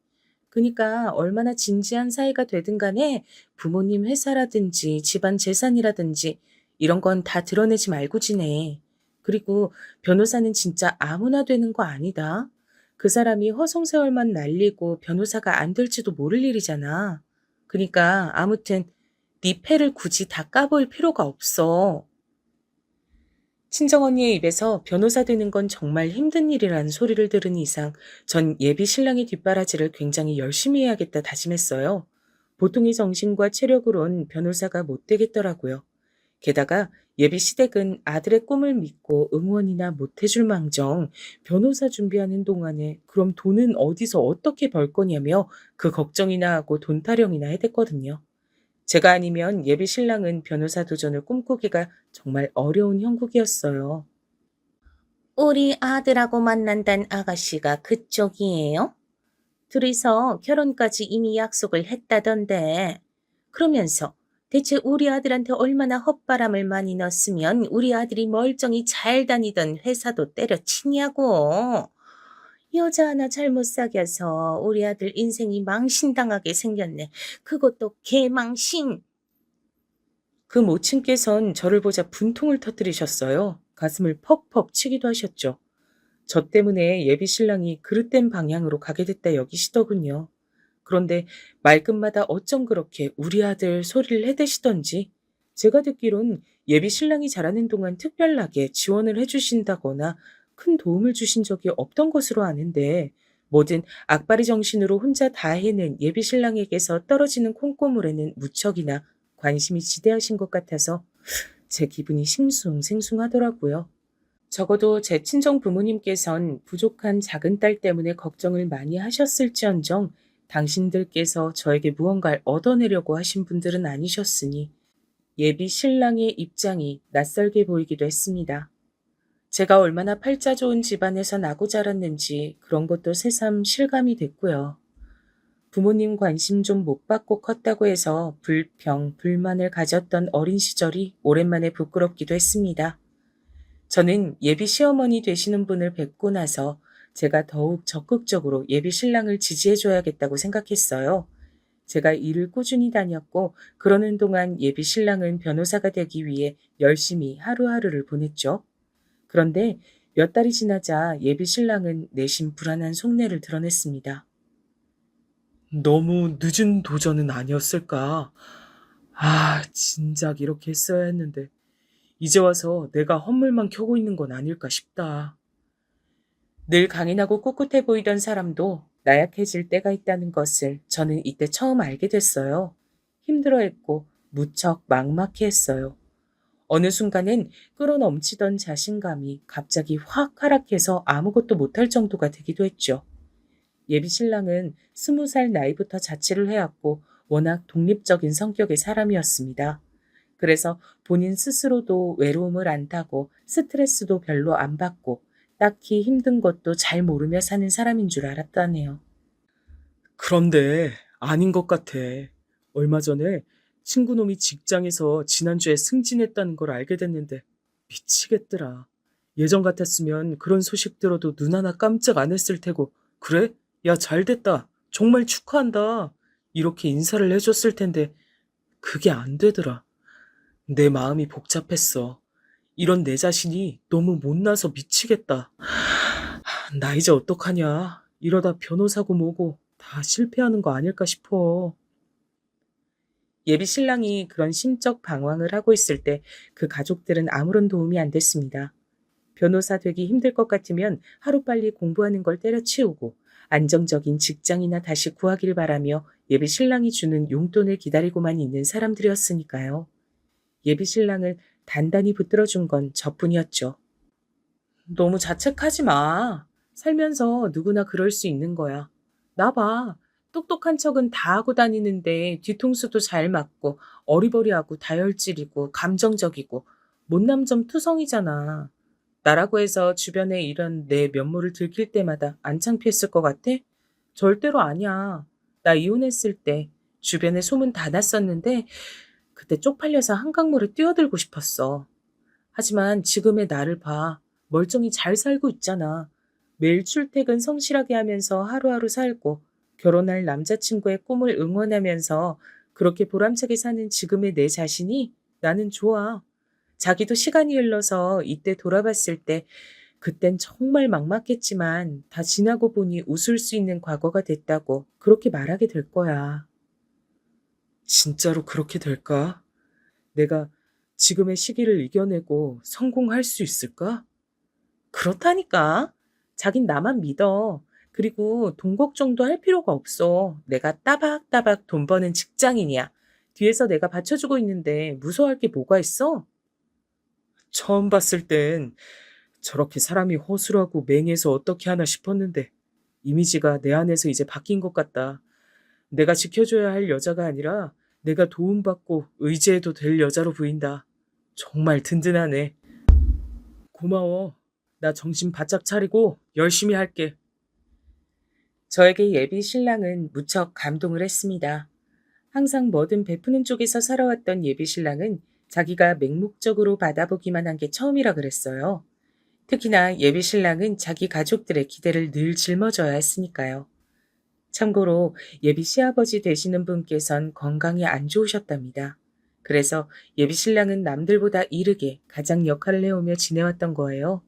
그니까 얼마나 진지한 사이가 되든 간에 부모님 회사라든지 집안 재산이라든지 이런 건 다 드러내지 말고 지내. 그리고 변호사는 진짜 아무나 되는 거 아니다. 그 사람이 허송세월만 날리고 변호사가 안 될지도 모를 일이잖아. 그니까 아무튼 네 패를 굳이 다 까볼 필요가 없어. 친정언니의 입에서 변호사 되는 건 정말 힘든 일이라는 소리를 들은 이상 전 예비 신랑의 뒷바라지를 굉장히 열심히 해야겠다 다짐했어요. 보통의 정신과 체력으론 변호사가 못 되겠더라고요. 게다가 예비 시댁은 아들의 꿈을 믿고 응원이나 못 해줄 망정 변호사 준비하는 동안에 그럼 돈은 어디서 어떻게 벌 거냐며 그 걱정이나 하고 돈 타령이나 해댔거든요. 제가 아니면 예비 신랑은 변호사 도전을 꿈꾸기가 정말 어려운 형국이었어요. 우리 아들하고 만난다는 아가씨가 그쪽이에요? 둘이서 결혼까지 이미 약속을 했다던데. 그러면서 대체 우리 아들한테 얼마나 헛바람을 많이 넣었으면 우리 아들이 멀쩡히 잘 다니던 회사도 때려치냐고. 여자 하나 잘못 사귀어서 우리 아들 인생이 망신당하게 생겼네. 그것도 개망신. 그 모친께선 저를 보자 분통을 터뜨리셨어요. 가슴을 퍽퍽 치기도 하셨죠. 저 때문에 예비 신랑이 그릇된 방향으로 가게 됐다 여기시더군요. 그런데 말끝마다 어쩜 그렇게 우리 아들 소리를 해대시던지 제가 듣기론 예비 신랑이 자라는 동안 특별하게 지원을 해주신다거나 큰 도움을 주신 적이 없던 것으로 아는데 뭐든 악바리 정신으로 혼자 다 해낸 예비 신랑에게서 떨어지는 콩고물에는 무척이나 관심이 지대하신 것 같아서 제 기분이 싱숭생숭하더라고요. 적어도 제 친정 부모님께선 부족한 작은 딸 때문에 걱정을 많이 하셨을지언정 당신들께서 저에게 무언가를 얻어내려고 하신 분들은 아니셨으니 예비 신랑의 입장이 낯설게 보이기도 했습니다. 제가 얼마나 팔자 좋은 집안에서 나고 자랐는지 그런 것도 새삼 실감이 됐고요. 부모님 관심 좀 못 받고 컸다고 해서 불평, 불만을 가졌던 어린 시절이 오랜만에 부끄럽기도 했습니다. 저는 예비 시어머니 되시는 분을 뵙고 나서 제가 더욱 적극적으로 예비 신랑을 지지해줘야겠다고 생각했어요. 제가 일을 꾸준히 다녔고 그러는 동안 예비 신랑은 변호사가 되기 위해 열심히 하루하루를 보냈죠. 그런데 몇 달이 지나자 예비 신랑은 내심 불안한 속내를 드러냈습니다. 너무 늦은 도전은 아니었을까? 진작 이렇게 했어야 했는데 이제 와서 내가 헛물만 켜고 있는 건 아닐까 싶다. 늘 강인하고 꿋꿋해 보이던 사람도 나약해질 때가 있다는 것을 저는 이때 처음 알게 됐어요. 힘들어했고 무척 막막해했어요. 어느 순간엔 끌어넘치던 자신감이 갑자기 확 하락해서 아무것도 못할 정도가 되기도 했죠. 예비 신랑은 20살 나이부터 자취를 해왔고 워낙 독립적인 성격의 사람이었습니다. 그래서 본인 스스로도 외로움을 안 타고 스트레스도 별로 안 받고 딱히 힘든 것도 잘 모르며 사는 사람인 줄 알았다네요. 그런데 아닌 것 같아. 얼마 전에 친구놈이 직장에서 지난주에 승진했다는 걸 알게 됐는데 미치겠더라. 예전 같았으면 그런 소식 들어도 눈 하나 깜짝 안 했을 테고, 그래? 야, 잘 됐다. 정말 축하한다. 이렇게 인사를 해줬을 텐데 그게 안 되더라. 내 마음이 복잡했어. 이런 내 자신이 너무 못나서 미치겠다. 나 이제 어떡하냐. 이러다 변호사고 뭐고 다 실패하는 거 아닐까 싶어. 예비 신랑이 그런 심적 방황을 하고 있을 때 그 가족들은 아무런 도움이 안 됐습니다. 변호사 되기 힘들 것 같으면 하루빨리 공부하는 걸 때려치우고 안정적인 직장이나 다시 구하길 바라며 예비 신랑이 주는 용돈을 기다리고만 있는 사람들이었으니까요. 예비 신랑을 단단히 붙들어준 건 저뿐이었죠. 너무 자책하지 마. 살면서 누구나 그럴 수 있는 거야. 나 봐. 똑똑한 척은 다 하고 다니는데 뒤통수도 잘 맞고 어리버리하고 다혈질이고 감정적이고 못남 좀 투성이잖아. 나라고 해서 주변에 이런 내 면모를 들킬 때마다 안 창피했을 것 같아? 절대로 아니야. 나 이혼했을 때 주변에 소문 다 났었는데 그때 쪽팔려서 한강물에 뛰어들고 싶었어. 하지만 지금의 나를 봐. 멀쩡히 잘 살고 있잖아. 매일 출퇴근 성실하게 하면서 하루하루 살고 결혼할 남자친구의 꿈을 응원하면서 그렇게 보람차게 사는 지금의 내 자신이 나는 좋아. 자기도 시간이 흘러서 이때 돌아봤을 때 그땐 정말 막막했지만 다 지나고 보니 웃을 수 있는 과거가 됐다고 그렇게 말하게 될 거야. 진짜로 그렇게 될까? 내가 지금의 시기를 이겨내고 성공할 수 있을까? 그렇다니까. 자긴 나만 믿어. 그리고 돈 걱정도 할 필요가 없어. 내가 따박따박 돈 버는 직장인이야. 뒤에서 내가 받쳐주고 있는데 무서워할 게 뭐가 있어? 처음 봤을 땐 저렇게 사람이 허술하고 맹해서 어떻게 하나 싶었는데 이미지가 내 안에서 이제 바뀐 것 같다. 내가 지켜줘야 할 여자가 아니라 내가 도움받고 의지해도 될 여자로 보인다. 정말 든든하네. 고마워. 나 정신 바짝 차리고 열심히 할게. 저에게 예비 신랑은 무척 감동을 했습니다. 항상 뭐든 베푸는 쪽에서 살아왔던 예비 신랑은 자기가 맹목적으로 받아보기만 한 게 처음이라 그랬어요. 특히나 예비 신랑은 자기 가족들의 기대를 늘 짊어져야 했으니까요. 참고로 예비 시아버지 되시는 분께선 건강이 안 좋으셨답니다. 그래서 예비 신랑은 남들보다 이르게 가장 역할을 해오며 지내왔던 거예요.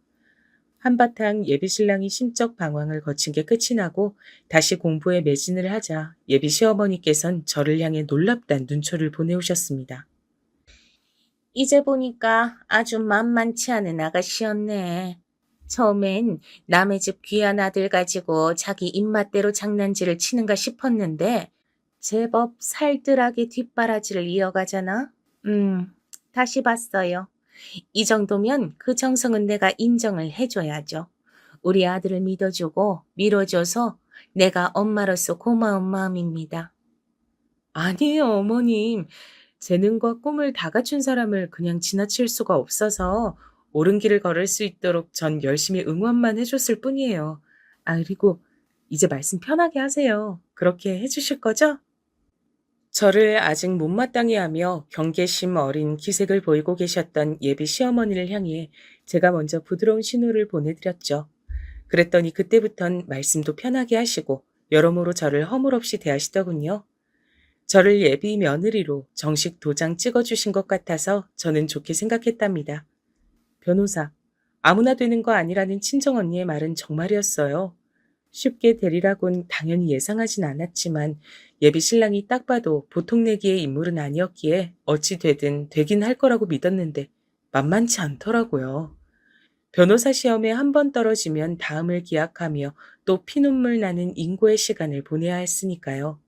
한바탕 예비 신랑이 심적 방황을 거친 게 끝이 나고 다시 공부에 매진을 하자 예비 시어머니께선 저를 향해 놀랍단 눈초를 보내오셨습니다. 이제 보니까 아주 만만치 않은 아가씨였네. 처음엔 남의 집 귀한 아들 가지고 자기 입맛대로 장난질을 치는가 싶었는데 제법 살뜰하게 뒷바라지를 이어가잖아. 다시 봤어요. 이 정도면 그 정성은 내가 인정을 해줘야죠. 우리 아들을 믿어주고 밀어줘서 내가 엄마로서 고마운 마음입니다. 아니에요, 어머님. 재능과 꿈을 다 갖춘 사람을 그냥 지나칠 수가 없어서 옳은 길을 걸을 수 있도록 전 열심히 응원만 해줬을 뿐이에요. 아, 그리고 이제 말씀 편하게 하세요. 그렇게 해주실 거죠? 저를 아직 못마땅해 하며 경계심 어린 기색을 보이고 계셨던 예비 시어머니를 향해 제가 먼저 부드러운 신호를 보내드렸죠. 그랬더니 그때부턴 말씀도 편하게 하시고 여러모로 저를 허물없이 대하시더군요. 저를 예비 며느리로 정식 도장 찍어주신 것 같아서 저는 좋게 생각했답니다. 변호사, 아무나 되는 거 아니라는 친정언니의 말은 정말이었어요. 쉽게 되리라곤 당연히 예상하진 않았지만 예비 신랑이 딱 봐도 보통 내기의 인물은 아니었기에 어찌 되든 되긴 할 거라고 믿었는데 만만치 않더라고요. 변호사 시험에 한 번 떨어지면 다음을 기약하며 또 피눈물 나는 인고의 시간을 보내야 했으니까요.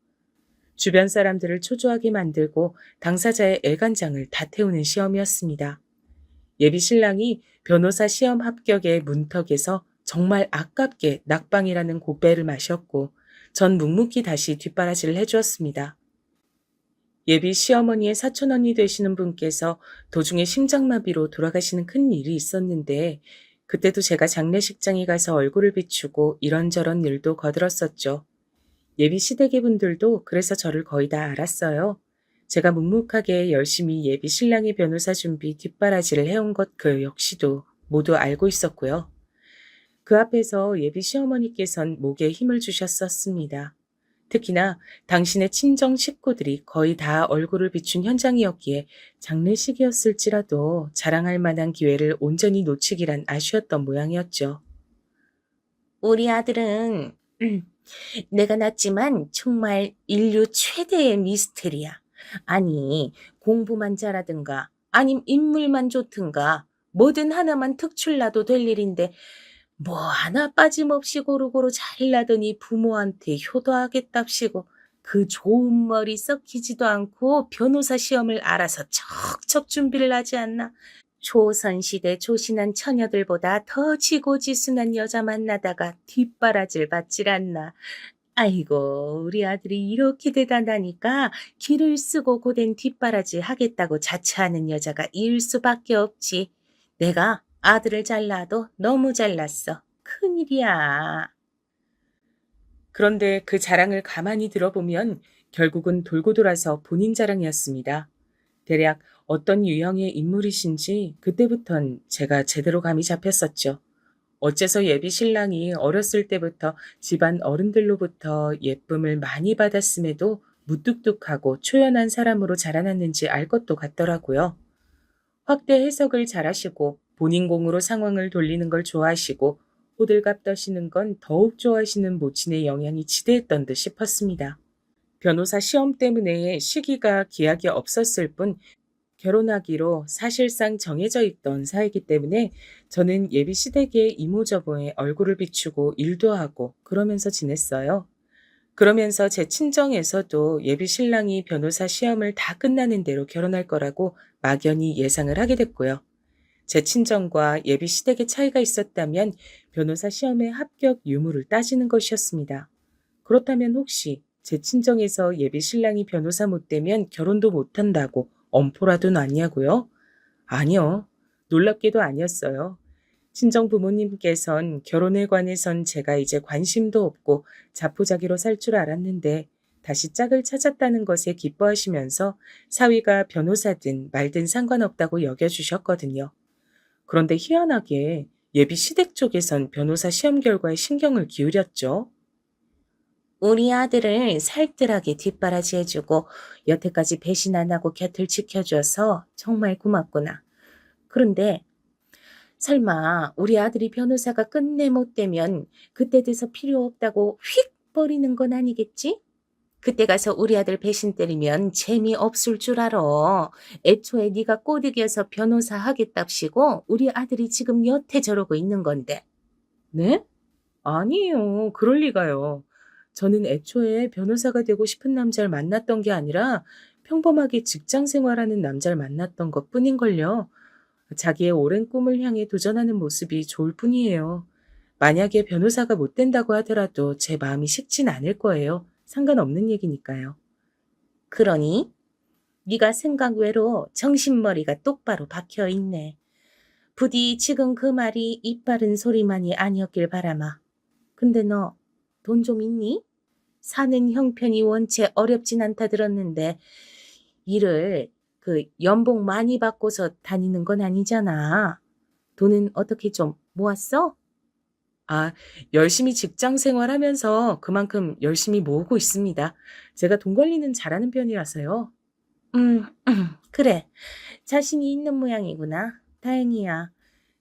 주변 사람들을 초조하게 만들고 당사자의 애간장을 다 태우는 시험이었습니다. 예비 신랑이 변호사 시험 합격의 문턱에서 정말 아깝게 낙방이라는 고배를 마셨고 전 묵묵히 다시 뒷바라지를 해주었습니다. 예비 시어머니의 사촌언니 되시는 분께서 도중에 심장마비로 돌아가시는 큰 일이 있었는데 그때도 제가 장례식장에 가서 얼굴을 비추고 이런저런 일도 거들었었죠. 예비 시댁의 분들도 그래서 저를 거의 다 알았어요. 제가 묵묵하게 열심히 예비 신랑의 변호사 준비 뒷바라지를 해온 것 그 역시도 모두 알고 있었고요. 그 앞에서 예비 시어머니께선 목에 힘을 주셨었습니다. 특히나 당신의 친정 식구들이 거의 다 얼굴을 비춘 현장이었기에 장례식이었을지라도 자랑할 만한 기회를 온전히 놓치기란 아쉬웠던 모양이었죠. 우리 아들은 내가 낳았지만 정말 인류 최대의 미스테리야. 아니, 공부만 잘하든가 아님 인물만 좋든가 뭐든 하나만 특출나도 될 일인데 뭐 하나 빠짐없이 고루고루 잘나더니 부모한테 효도하겠답시고 그 좋은 머리 썩히지도 않고 변호사 시험을 알아서 척척 준비를 하지 않나. 조선시대 조신한 처녀들보다 더 지고지순한 여자 만나다가 뒷바라지를 받질 않나. 아이고, 우리 아들이 이렇게 대단하니까 길을 쓰고 고된 뒷바라지 하겠다고 자처하는 여자가 일 수밖에 없지. 내가 아들을 잘 낳아도 너무 잘났어. 큰일이야. 그런데 그 자랑을 가만히 들어보면 결국은 돌고 돌아서 본인 자랑이었습니다. 대략 어떤 유형의 인물이신지 그때부턴 제가 제대로 감이 잡혔었죠. 어째서 예비 신랑이 어렸을 때부터 집안 어른들로부터 예쁨을 많이 받았음에도 무뚝뚝하고 초연한 사람으로 자라났는지 알 것도 같더라고요. 확대 해석을 잘하시고 본인 공으로 상황을 돌리는 걸 좋아하시고 호들갑 떠시는 건 더욱 좋아하시는 모친의 영향이 지대했던 듯 싶었습니다. 변호사 시험 때문에 시기가 기약이 없었을 뿐 결혼하기로 사실상 정해져 있던 사이기 때문에 저는 예비 시댁의 이모저모의 얼굴을 비추고 일도 하고 그러면서 지냈어요. 그러면서 제 친정에서도 예비 신랑이 변호사 시험을 다 끝나는 대로 결혼할 거라고 막연히 예상을 하게 됐고요. 제 친정과 예비 시댁의 차이가 있었다면 변호사 시험의 합격 유무를 따지는 것이었습니다. 그렇다면 혹시 제 친정에서 예비 신랑이 변호사 못 되면 결혼도 못 한다고 엄포라도 놨냐고요? 아니요. 놀랍게도 아니었어요. 친정 부모님께선 결혼에 관해선 제가 이제 관심도 없고 자포자기로 살 줄 알았는데 다시 짝을 찾았다는 것에 기뻐하시면서 사위가 변호사든 말든 상관없다고 여겨주셨거든요. 그런데 희한하게 예비 시댁 쪽에선 변호사 시험 결과에 신경을 기울였죠. 우리 아들을 살뜰하게 뒷바라지 해주고 여태까지 배신 안 하고 곁을 지켜줘서 정말 고맙구나. 그런데 설마 우리 아들이 변호사가 끝내 못 되면 그때 돼서 필요 없다고 휙 버리는 건 아니겠지? 그때 가서 우리 아들 배신 때리면 재미없을 줄 알아. 애초에 네가 꼬드겨서 변호사 하겠답시고 우리 아들이 지금 여태 저러고 있는 건데. 네? 아니에요. 그럴 리가요. 저는 애초에 변호사가 되고 싶은 남자를 만났던 게 아니라 평범하게 직장 생활하는 남자를 만났던 것뿐인걸요. 자기의 오랜 꿈을 향해 도전하는 모습이 좋을 뿐이에요. 만약에 변호사가 못 된다고 하더라도 제 마음이 식진 않을 거예요. 상관없는 얘기니까요. 그러니? 네가 생각 외로 정신머리가 똑바로 박혀 있네. 부디 지금 그 말이 입 바른 소리만이 아니었길 바라마. 근데 너 돈 좀 있니? 사는 형편이 원체 어렵진 않다 들었는데 일을 연봉 많이 받고서 다니는 건 아니잖아. 돈은 어떻게 좀 모았어? 아, 열심히 직장 생활하면서 그만큼 열심히 모으고 있습니다. 제가 돈 관리는 잘하는 편이라서요. 그래. 자신이 있는 모양이구나. 다행이야.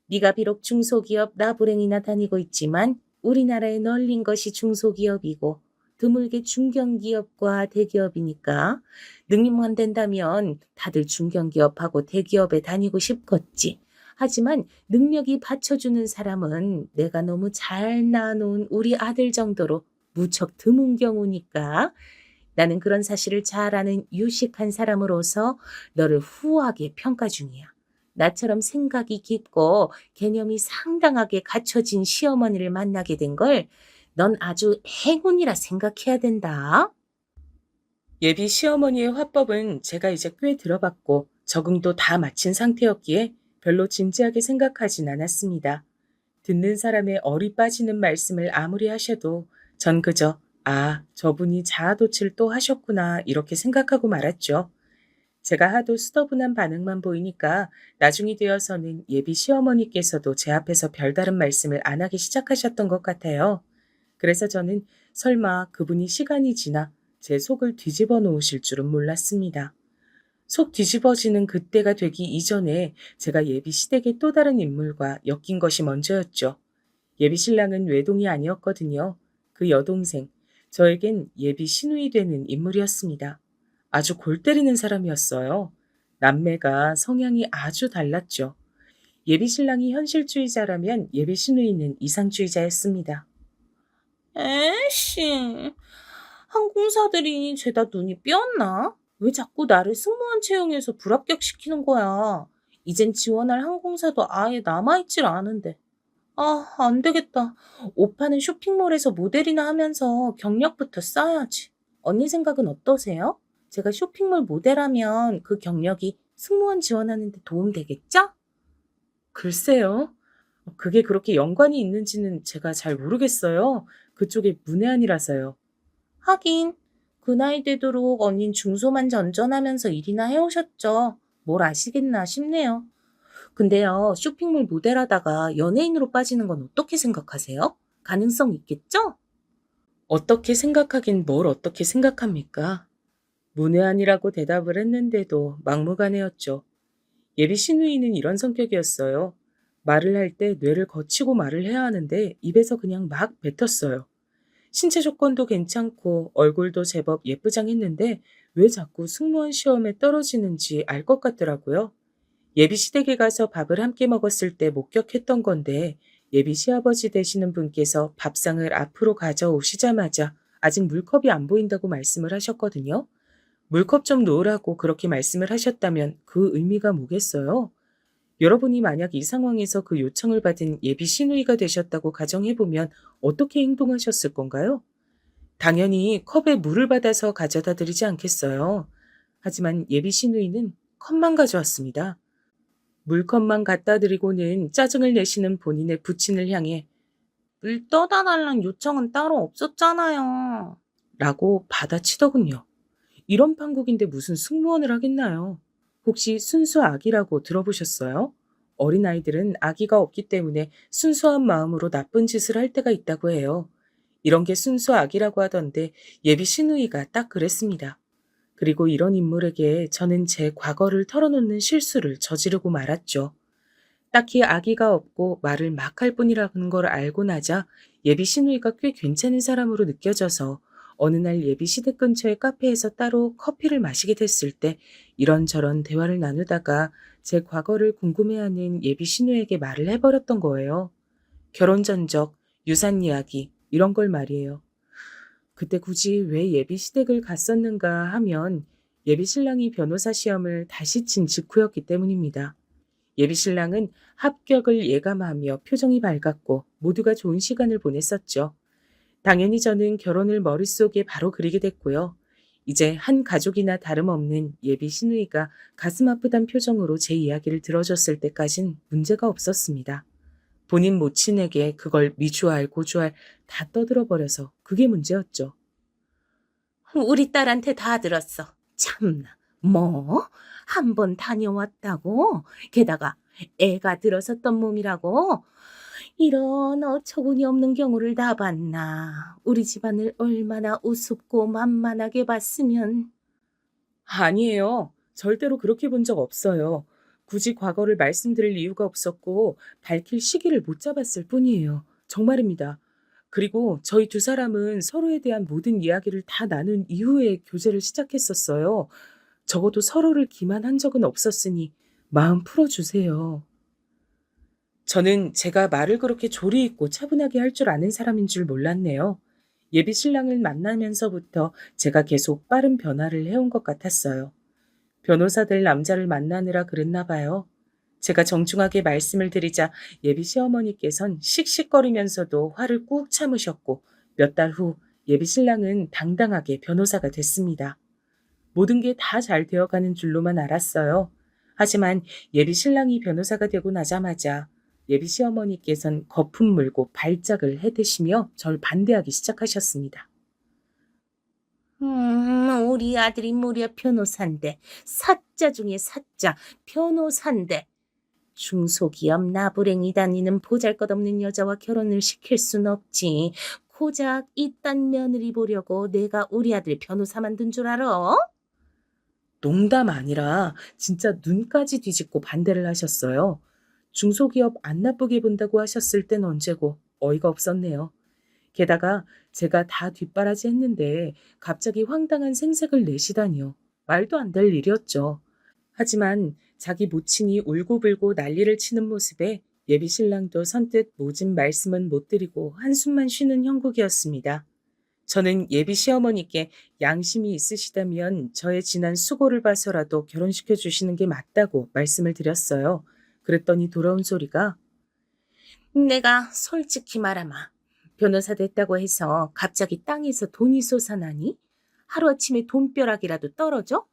네가 비록 중소기업 나부랭이나 다니고 있지만 우리나라에 널린 것이 중소기업이고 드물게 중견기업과 대기업이니까 능력만 된다면 다들 중견기업하고 대기업에 다니고 싶겠지. 하지만 능력이 받쳐주는 사람은 내가 너무 잘 낳아놓은 우리 아들 정도로 무척 드문 경우니까 나는 그런 사실을 잘 아는 유식한 사람으로서 너를 후하게 평가 중이야. 나처럼 생각이 깊고 개념이 상당하게 갖춰진 시어머니를 만나게 된 걸 넌 아주 행운이라 생각해야 된다. 예비 시어머니의 화법은 제가 이제 꽤 들어봤고 적응도 다 마친 상태였기에 별로 진지하게 생각하진 않았습니다. 듣는 사람의 어리 빠지는 말씀을 아무리 하셔도 전 그저 아, 저분이 자아도취를 또 하셨구나 이렇게 생각하고 말았죠. 제가 하도 수더분한 반응만 보이니까 나중이 되어서는 예비 시어머니께서도 제 앞에서 별다른 말씀을 안 하기 시작하셨던 것 같아요. 그래서 저는 설마 그분이 시간이 지나 제 속을 뒤집어 놓으실 줄은 몰랐습니다. 속 뒤집어지는 그때가 되기 이전에 제가 예비 시댁의 또 다른 인물과 엮인 것이 먼저였죠. 예비 신랑은 외동이 아니었거든요. 그 여동생, 저에겐 예비 시누이 되는 인물이었습니다. 아주 골 때리는 사람이었어요. 남매가 성향이 아주 달랐죠. 예비 신랑이 현실주의자라면 예비 시누이는 이상주의자였습니다. 에이씨, 항공사들이 죄다 눈이 삐었나? 왜 자꾸 나를 승무원 채용해서 불합격시키는 거야? 이젠 지원할 항공사도 아예 남아있질 않은데. 아, 안 되겠다. 오빠는 쇼핑몰에서 모델이나 하면서 경력부터 쌓아야지. 언니 생각은 어떠세요? 제가 쇼핑몰 모델하면 그 경력이 승무원 지원하는 데 도움 되겠죠? 글쎄요. 그게 그렇게 연관이 있는지는 제가 잘 모르겠어요. 그쪽에 문외한이라서요. 하긴 그 나이 되도록 언닌 중소만 전전하면서 일이나 해오셨죠. 뭘 아시겠나 싶네요. 근데요, 쇼핑몰 모델하다가 연예인으로 빠지는 건 어떻게 생각하세요? 가능성 있겠죠? 어떻게 생각하긴 뭘 어떻게 생각합니까? 문외한이라고 대답을 했는데도 막무가내였죠. 예비 시누이는 이런 성격이었어요. 말을 할 때 뇌를 거치고 말을 해야 하는데 입에서 그냥 막 뱉었어요. 신체 조건도 괜찮고 얼굴도 제법 예쁘장했는데 왜 자꾸 승무원 시험에 떨어지는지 알 것 같더라고요. 예비 시댁에 가서 밥을 함께 먹었을 때 목격했던 건데 예비 시아버지 되시는 분께서 밥상을 앞으로 가져오시자마자 아직 물컵이 안 보인다고 말씀을 하셨거든요. 물컵 좀 놓으라고 그렇게 말씀을 하셨다면 그 의미가 뭐겠어요? 여러분이 만약 이 상황에서 그 요청을 받은 예비 시누이가 되셨다고 가정해보면 어떻게 행동하셨을 건가요? 당연히 컵에 물을 받아서 가져다 드리지 않겠어요. 하지만 예비 시누이는 컵만 가져왔습니다. 물컵만 갖다 드리고는 짜증을 내시는 본인의 부친을 향해 물 떠다 달란 요청은 따로 없었잖아요. 라고 받아치더군요. 이런 판국인데 무슨 승무원을 하겠나요? 혹시 순수 아기라고 들어보셨어요? 어린아이들은 아기가 없기 때문에 순수한 마음으로 나쁜 짓을 할 때가 있다고 해요. 이런 게 순수 아기라고 하던데 예비 시누이가 딱 그랬습니다. 그리고 이런 인물에게 저는 제 과거를 털어놓는 실수를 저지르고 말았죠. 딱히 아기가 없고 말을 막 할 뿐이라는 걸 알고 나자 예비 시누이가 꽤 괜찮은 사람으로 느껴져서 어느 날 예비 시댁 근처의 카페에서 따로 커피를 마시게 됐을 때 이런저런 대화를 나누다가 제 과거를 궁금해하는 예비 시누에게 말을 해버렸던 거예요. 결혼 전적, 유산 이야기 이런 걸 말이에요. 그때 굳이 왜 예비 시댁을 갔었는가 하면 예비 신랑이 변호사 시험을 다시 친 직후였기 때문입니다. 예비 신랑은 합격을 예감하며 표정이 밝았고 모두가 좋은 시간을 보냈었죠. 당연히 저는 결혼을 머릿속에 바로 그리게 됐고요. 이제 한 가족이나 다름없는 예비 시누이가 가슴 아프단 표정으로 제 이야기를 들어줬을 때까진 문제가 없었습니다. 본인 모친에게 그걸 미주알 고주알 다 떠들어버려서 그게 문제였죠. 우리 딸한테 다 들었어. 참나. 뭐? 한 번 다녀왔다고? 게다가 애가 들어섰던 몸이라고? 이런 어처구니 없는 경우를 다 봤나. 우리 집안을 얼마나 우습고 만만하게 봤으면. 아니에요. 절대로 그렇게 본 적 없어요. 굳이 과거를 말씀드릴 이유가 없었고 밝힐 시기를 못 잡았을 뿐이에요. 정말입니다. 그리고 저희 두 사람은 서로에 대한 모든 이야기를 다 나눈 이후에 교제를 시작했었어요. 적어도 서로를 기만한 적은 없었으니 마음 풀어주세요. 저는 제가 말을 그렇게 조리 있고 차분하게 할 줄 아는 사람인 줄 몰랐네요. 예비 신랑을 만나면서부터 제가 계속 빠른 변화를 해온 것 같았어요. 변호사 될 남자를 만나느라 그랬나 봐요. 제가 정중하게 말씀을 드리자 예비 시어머니께선 씩씩거리면서도 화를 꾹 참으셨고 몇 달 후 예비 신랑은 당당하게 변호사가 됐습니다. 모든 게 다 잘 되어가는 줄로만 알았어요. 하지만 예비 신랑이 변호사가 되고 나자마자 예비 시어머니께선 거품 물고 발작을 해대시며 절 반대하기 시작하셨습니다. 우리 아들이 무려 변호사인데, 사자 중에 사자, 변호사인데, 중소기업 나부랭이 다니는 보잘것없는 여자와 결혼을 시킬 순 없지. 고작 이딴 며느리 보려고 내가 우리 아들 변호사 만든 줄 알아? 농담 아니라 진짜 눈까지 뒤집고 반대를 하셨어요. 중소기업 안 나쁘게 본다고 하셨을 땐 언제고 어이가 없었네요. 게다가 제가 다 뒷바라지 했는데 갑자기 황당한 생색을 내시다니요. 말도 안 될 일이었죠. 하지만 자기 모친이 울고불고 난리를 치는 모습에 예비 신랑도 선뜻 모진 말씀은 못 드리고 한숨만 쉬는 형국이었습니다. 저는 예비 시어머니께 양심이 있으시다면 저의 지난 수고를 봐서라도 결혼시켜 주시는 게 맞다고 말씀을 드렸어요. 그랬더니 돌아온 소리가 내가 솔직히 말하마. 변호사 됐다고 해서 갑자기 땅에서 돈이 솟아나니? 하루아침에 돈벼락이라도 떨어져?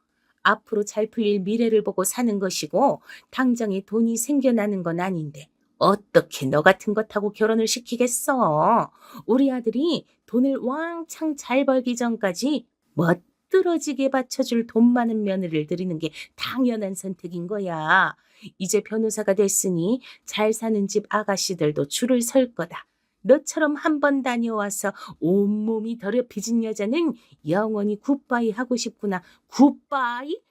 앞으로 잘 풀릴 미래를 보고 사는 것이고 당장에 돈이 생겨나는 건 아닌데 어떻게 너 같은 것하고 결혼을 시키겠어? 우리 아들이 돈을 왕창 잘 벌기 전까지 멋들어지게 받쳐줄 돈 많은 며느리를 들이는 게 당연한 선택인 거야. 이제 변호사가 됐으니 잘 사는 집 아가씨들도 줄을 설 거다. 너처럼 한 번 다녀와서 온몸이 더럽혀진 여자는 영원히 굿바이 하고 싶구나. 굿바이?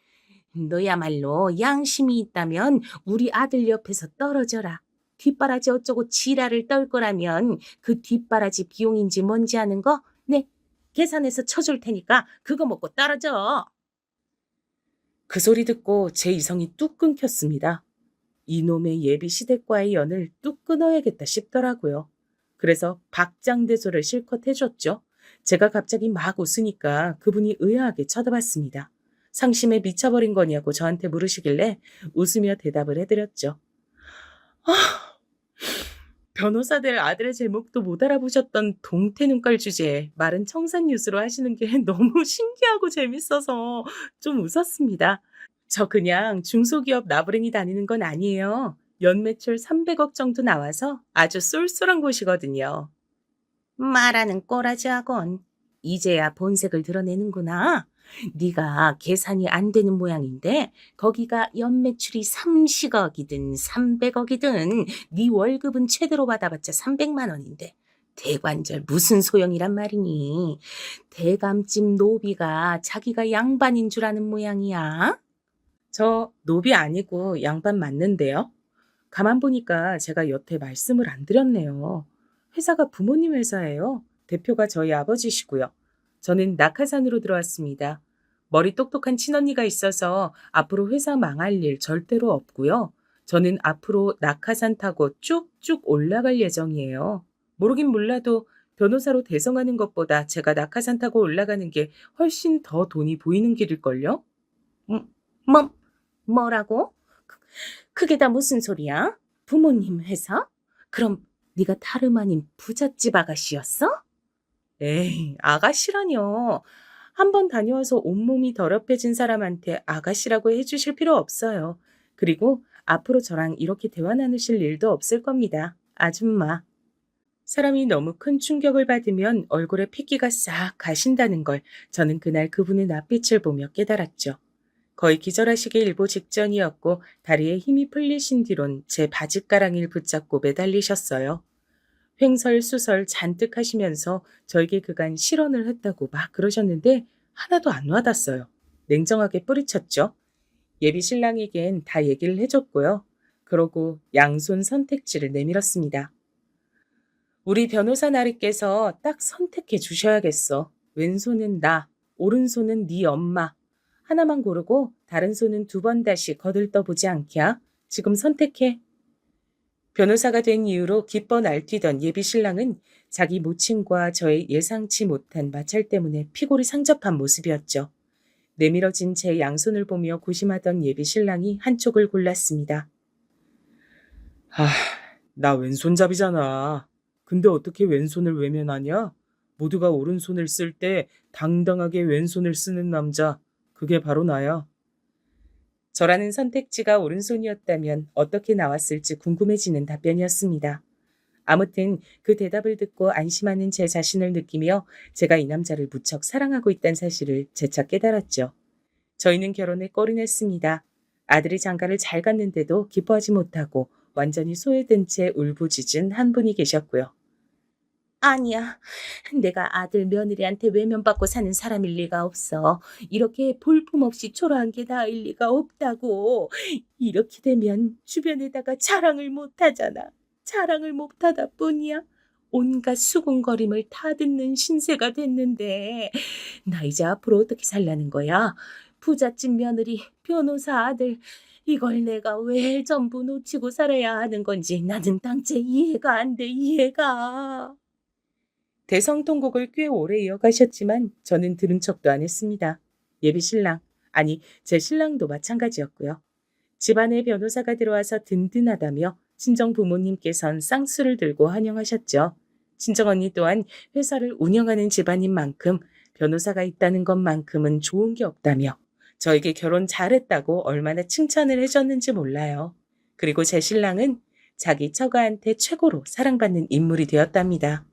너야말로 양심이 있다면 우리 아들 옆에서 떨어져라. 뒷바라지 어쩌고 지랄을 떨 거라면 그 뒷바라지 비용인지 뭔지 아는 거? 네, 계산해서 쳐줄 테니까 그거 먹고 떨어져. 그 소리 듣고 제 이성이 뚝 끊겼습니다. 이놈의 예비 시댁과의 연을 뚝 끊어야겠다 싶더라고요. 그래서 박장대소를 실컷 해줬죠. 제가 갑자기 막 웃으니까 그분이 의아하게 쳐다봤습니다. 상심에 미쳐버린 거냐고 저한테 물으시길래 웃으며 대답을 해드렸죠. 변호사들 아들의 제목도 못 알아보셨던 동태 눈깔 주제에 말은 청산유수로 하시는 게 너무 신기하고 재밌어서 좀 웃었습니다. 저 그냥 중소기업 나부랭이 다니는 건 아니에요. 연매출 300억 정도 나와서 아주 쏠쏠한 곳이거든요. 말하는 꼬라지 하건 이제야 본색을 드러내는구나. 네가 계산이 안 되는 모양인데 거기가 연매출이 30억이든 300억이든 네 월급은 최대로 받아봤자 300만 원인데 대관절 무슨 소용이란 말이니. 대감집 노비가 자기가 양반인 줄 아는 모양이야. 저 노비 아니고 양반 맞는데요. 가만 보니까 제가 여태 말씀을 안 드렸네요. 회사가 부모님 회사예요. 대표가 저희 아버지시고요. 저는 낙하산으로 들어왔습니다. 머리 똑똑한 친언니가 있어서 앞으로 회사 망할 일 절대로 없고요. 저는 앞으로 낙하산 타고 쭉쭉 올라갈 예정이에요. 모르긴 몰라도 변호사로 대성하는 것보다 제가 낙하산 타고 올라가는 게 훨씬 더 돈이 보이는 길일걸요? 뭐라고? 그게 다 무슨 소리야? 부모님 회사? 그럼 네가 다름 아닌 부잣집 아가씨였어? 에이, 아가씨라뇨. 한 번 다녀와서 온몸이 더럽혀진 사람한테 아가씨라고 해주실 필요 없어요. 그리고 앞으로 저랑 이렇게 대화 나누실 일도 없을 겁니다. 아줌마. 사람이 너무 큰 충격을 받으면 얼굴에 핏기가 싹 가신다는 걸 저는 그날 그분의 낯빛을 보며 깨달았죠. 거의 기절하시기 일보 직전이었고 다리에 힘이 풀리신 뒤론 제 바짓가랑이를 붙잡고 매달리셨어요. 횡설수설 잔뜩 하시면서 저에게 그간 실언을 했다고 막 그러셨는데 하나도 안 와닿았어요. 냉정하게 뿌리쳤죠. 예비 신랑에겐 다 얘기를 해줬고요. 그러고 양손 선택지를 내밀었습니다. 우리 변호사 나리께서 딱 선택해 주셔야겠어. 왼손은 나, 오른손은 네 엄마. 하나만 고르고 다른 손은 2번 다시 거들떠보지 않게야. 지금 선택해. 변호사가 된 이후로 기뻐 날뛰던 예비 신랑은 자기 모친과 저의 예상치 못한 마찰 때문에 피골이 상접한 모습이었죠. 내밀어진 제 양손을 보며 고심하던 예비 신랑이 한쪽을 골랐습니다. 나 왼손잡이잖아. 근데 어떻게 왼손을 외면하냐? 모두가 오른손을 쓸 때 당당하게 왼손을 쓰는 남자. 그게 바로 나야. 저라는 선택지가 오른손이었다면 어떻게 나왔을지 궁금해지는 답변이었습니다. 아무튼 그 대답을 듣고 안심하는 제 자신을 느끼며 제가 이 남자를 무척 사랑하고 있다는 사실을 재차 깨달았죠. 저희는 결혼에 꼴이 냈습니다. 아들이 장가를 잘 갔는데도 기뻐하지 못하고 완전히 소외된 채 울부짖은 한 분이 계셨고요. 아니야. 내가 아들 며느리한테 외면받고 사는 사람일 리가 없어. 이렇게 볼품없이 초라한 게 나을 리가 없다고. 이렇게 되면 주변에다가 자랑을 못하잖아. 자랑을 못하다 뿐이야. 온갖 수군거림을 다 듣는 신세가 됐는데 나 이제 앞으로 어떻게 살라는 거야? 부잣집 며느리, 변호사 아들, 이걸 내가 왜 전부 놓치고 살아야 하는 건지 나는 당체 이해가 안 돼, 이해가. 대성통곡을 꽤 오래 이어가셨지만 저는 들은 척도 안 했습니다. 예비 신랑, 아니 제 신랑도 마찬가지였고요. 집안에 변호사가 들어와서 든든하다며 친정 부모님께선 쌍수를 들고 환영하셨죠. 친정 언니 또한 회사를 운영하는 집안인 만큼 변호사가 있다는 것만큼은 좋은 게 없다며 저에게 결혼 잘했다고 얼마나 칭찬을 해줬는지 몰라요. 그리고 제 신랑은 자기 처가한테 최고로 사랑받는 인물이 되었답니다.